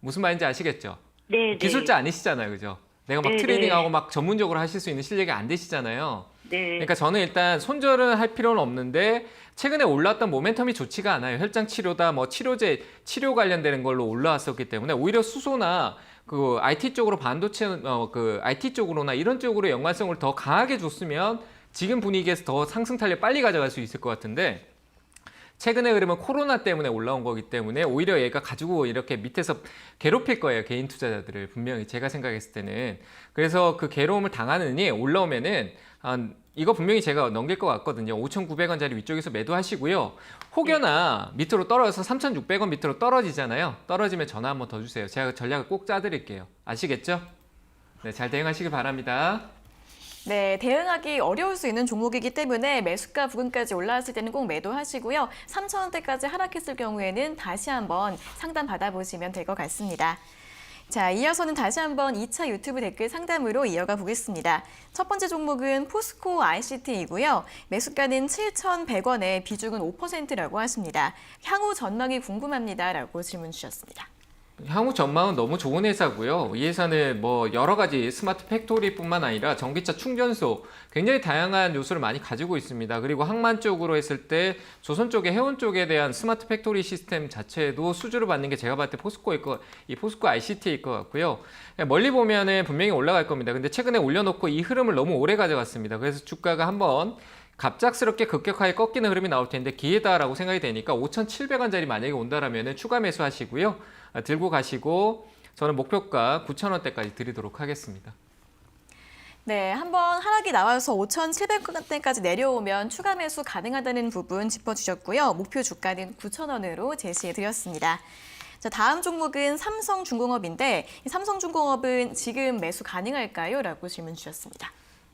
B: 무슨 말인지 아시겠죠?
D: 네.
B: 기술자 아니시잖아요, 그죠? 내가 막
D: 네,
B: 트레이딩하고 막 전문적으로 하실 수 있는 실력이 안 되시잖아요.
D: 네.
B: 그러니까 저는 일단 손절은 할 필요는 없는데 최근에 올랐던 모멘텀이 좋지가 않아요. 혈장 치료다, 뭐 치료제, 치료 관련되는 걸로 올라왔었기 때문에 오히려 수소나 그 IT 쪽으로 반도체, 그 IT 쪽으로나 이런 쪽으로 연관성을 더 강하게 줬으면 지금 분위기에서 더 상승 탄력 빨리 가져갈 수 있을 것 같은데 최근에 그러면 코로나 때문에 올라온 거기 때문에 오히려 얘가 가지고 이렇게 밑에서 괴롭힐 거예요. 개인 투자자들을 분명히 제가 생각했을 때는. 그래서 그 괴로움을 당하느니 올라오면은 이거 분명히 제가 넘길 것 같거든요. 5,900원짜리 위쪽에서 매도하시고요. 혹여나 밑으로 떨어져서 3,600원 밑으로 떨어지잖아요. 떨어지면 전화 한번 더 주세요. 제가 전략을 꼭 짜드릴게요. 아시겠죠? 네, 잘 대응하시길 바랍니다.
A: 네, 대응하기 어려울 수 있는 종목이기 때문에 매수가 부근까지 올라왔을 때는 꼭 매도하시고요. 3,000원대까지 하락했을 경우에는 다시 한번 상담 받아보시면 될 것 같습니다. 자, 이어서는 다시 한번 2차 유튜브 댓글 상담으로 이어가 보겠습니다. 첫 번째 종목은 포스코 ICT이고요. 매수가는 7,100원에 비중은 5%라고 하십니다. 향후 전망이 궁금합니다라고 질문 주셨습니다.
B: 향후 전망은 너무 좋은 회사고요. 이 회사는 뭐 여러 가지 스마트 팩토리뿐만 아니라 전기차 충전소 굉장히 다양한 요소를 많이 가지고 있습니다. 그리고 항만 쪽으로 했을 때 조선 쪽에 해운 쪽에 대한 스마트 팩토리 시스템 자체도 수주를 받는 게 제가 봤을 때 포스코 ICT일 것 같고요. 멀리 보면은 분명히 올라갈 겁니다. 근데 최근에 올려놓고 이 흐름을 너무 오래 가져갔습니다. 그래서 주가가 한번 갑작스럽게 급격하게 꺾이는 흐름이 나올 텐데 기회다라고 생각이 되니까 5,700원짜리 만약에 온다라면 추가 매수하시고요. 들고 가시고 저는 목표가 9,000원대까지 드리도록 하겠습니다.
A: 네, 한번 하락이 나와서 5,700원대까지 내려오면 추가 매수 가능하다는 부분 짚어주셨고요. 목표 주가는 9,000원으로 제시해드렸습니다. 자, 다음 종목은 삼성중공업인데 이 삼성중공업은 지금 매수 가능할까요? 라고 질문 주셨습니다.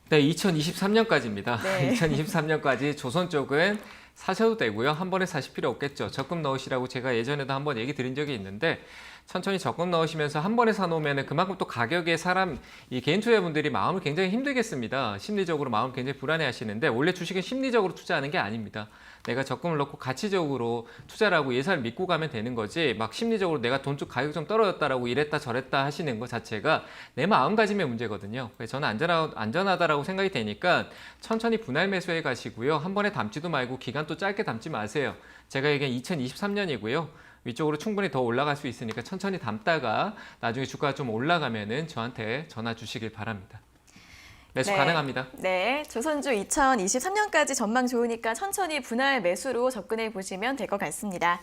B: 네, 2023년까지입니다.
A: 네.
B: 2023년까지 조선 쪽은 사셔도 되고요. 한 번에 사실 필요 없겠죠. 적금 넣으시라고 제가 예전에도 한번 얘기 드린 적이 있는데 천천히 적금 넣으시면서 한 번에 사놓으면 그만큼 또 가격에 이 개인 투자분들이 마음을 굉장히 힘들겠습니다. 심리적으로 마음 굉장히 불안해 하시는데 원래 주식은 심리적으로 투자하는 게 아닙니다. 내가 적금을 넣고 가치적으로 투자를 하고 예산을 믿고 가면 되는 거지 막 심리적으로 내가 돈 쪽 가격 좀 떨어졌다라고 이랬다 저랬다 하시는 것 자체가 내 마음가짐의 문제거든요. 그래서 저는 안전하다라고 생각이 되니까 천천히 분할 매수해 가시고요. 한 번에 담지도 말고 기간 또 짧게 담지 마세요. 제가 얘기한 2023년이고요. 위쪽으로 충분히 더 올라갈 수 있으니까 천천히 담다가 나중에 주가가 좀 올라가면은 저한테 전화 주시길 바랍니다. 매수
A: 네.
B: 가능합니다.
A: 네, 조선주 2023년까지 전망 좋으니까 천천히 분할 매수로 접근해 보시면 될 것 같습니다.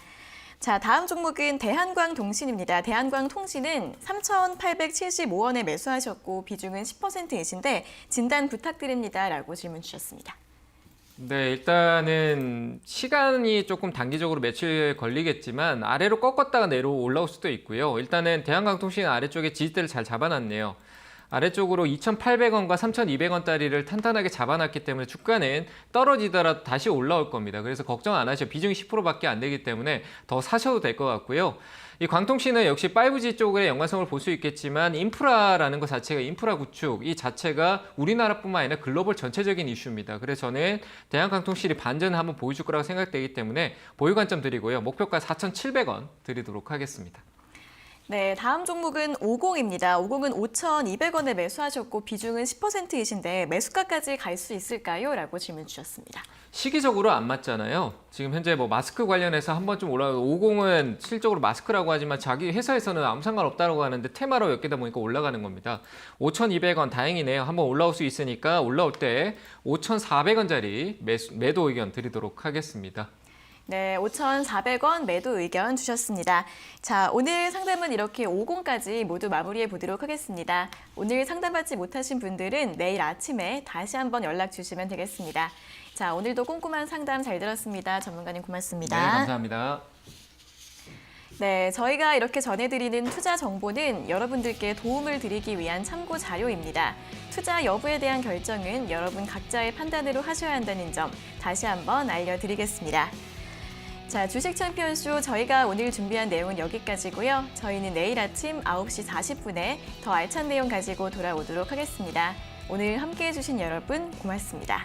A: 자, 다음 종목은 대한광통신입니다. 대한광통신은 3,875원에 매수하셨고 비중은 10%이신데 진단 부탁드립니다. 라고 질문 주셨습니다.
B: 네, 일단은 시간이 조금 단기적으로 며칠 걸리겠지만 아래로 꺾었다가 내려 올라올 수도 있고요. 일단은 대한광통신 아래쪽에 지지대를 잘 잡아놨네요. 아래쪽으로 2,800원과 3,200원짜리를 탄탄하게 잡아놨기 때문에 주가는 떨어지더라도 다시 올라올 겁니다. 그래서 걱정 안 하셔도 비중이 10%밖에 안 되기 때문에 더 사셔도 될 것 같고요. 이 광통신은 역시 5G 쪽의 연관성을 볼 수 있겠지만 인프라라는 것 자체가 인프라 구축 이 자체가 우리나라뿐만 아니라 글로벌 전체적인 이슈입니다. 그래서 저는 대한광통신이 반전을 한번 보여줄 거라고 생각되기 때문에 보유 관점 드리고요. 목표가 4,700원 드리도록 하겠습니다.
A: 네, 다음 종목은 50입니다. 50은 5,200원에 매수하셨고 비중은 10%이신데 매수가까지 갈 수 있을까요? 라고 질문 주셨습니다.
B: 시기적으로 안 맞잖아요. 지금 현재 뭐 마스크 관련해서 한번 좀 올라가고 50은 실적으로 마스크라고 하지만 자기 회사에서는 아무 상관없다고 하는데 테마로 엮이다 보니까 올라가는 겁니다. 5,200원 다행이네요. 한번 올라올 수 있으니까 올라올 때 5,400원짜리 매도 의견 드리도록 하겠습니다.
A: 네, 5,400원 매도 의견 주셨습니다. 자, 오늘 상담은 이렇게 50까지 모두 마무리해 보도록 하겠습니다. 오늘 상담받지 못하신 분들은 내일 아침에 다시 한번 연락 주시면 되겠습니다. 자, 오늘도 꼼꼼한 상담 잘 들었습니다. 전문가님 고맙습니다.
B: 네, 감사합니다.
A: 네, 저희가 이렇게 전해드리는 투자 정보는 여러분들께 도움을 드리기 위한 참고 자료입니다. 투자 여부에 대한 결정은 여러분 각자의 판단으로 하셔야 한다는 점 다시 한번 알려드리겠습니다. 자, 주식 챔피언쇼 저희가 오늘 준비한 내용은 여기까지고요. 저희는 내일 아침 9시 40분에 더 알찬 내용 가지고 돌아오도록 하겠습니다. 오늘 함께해 주신 여러분 고맙습니다.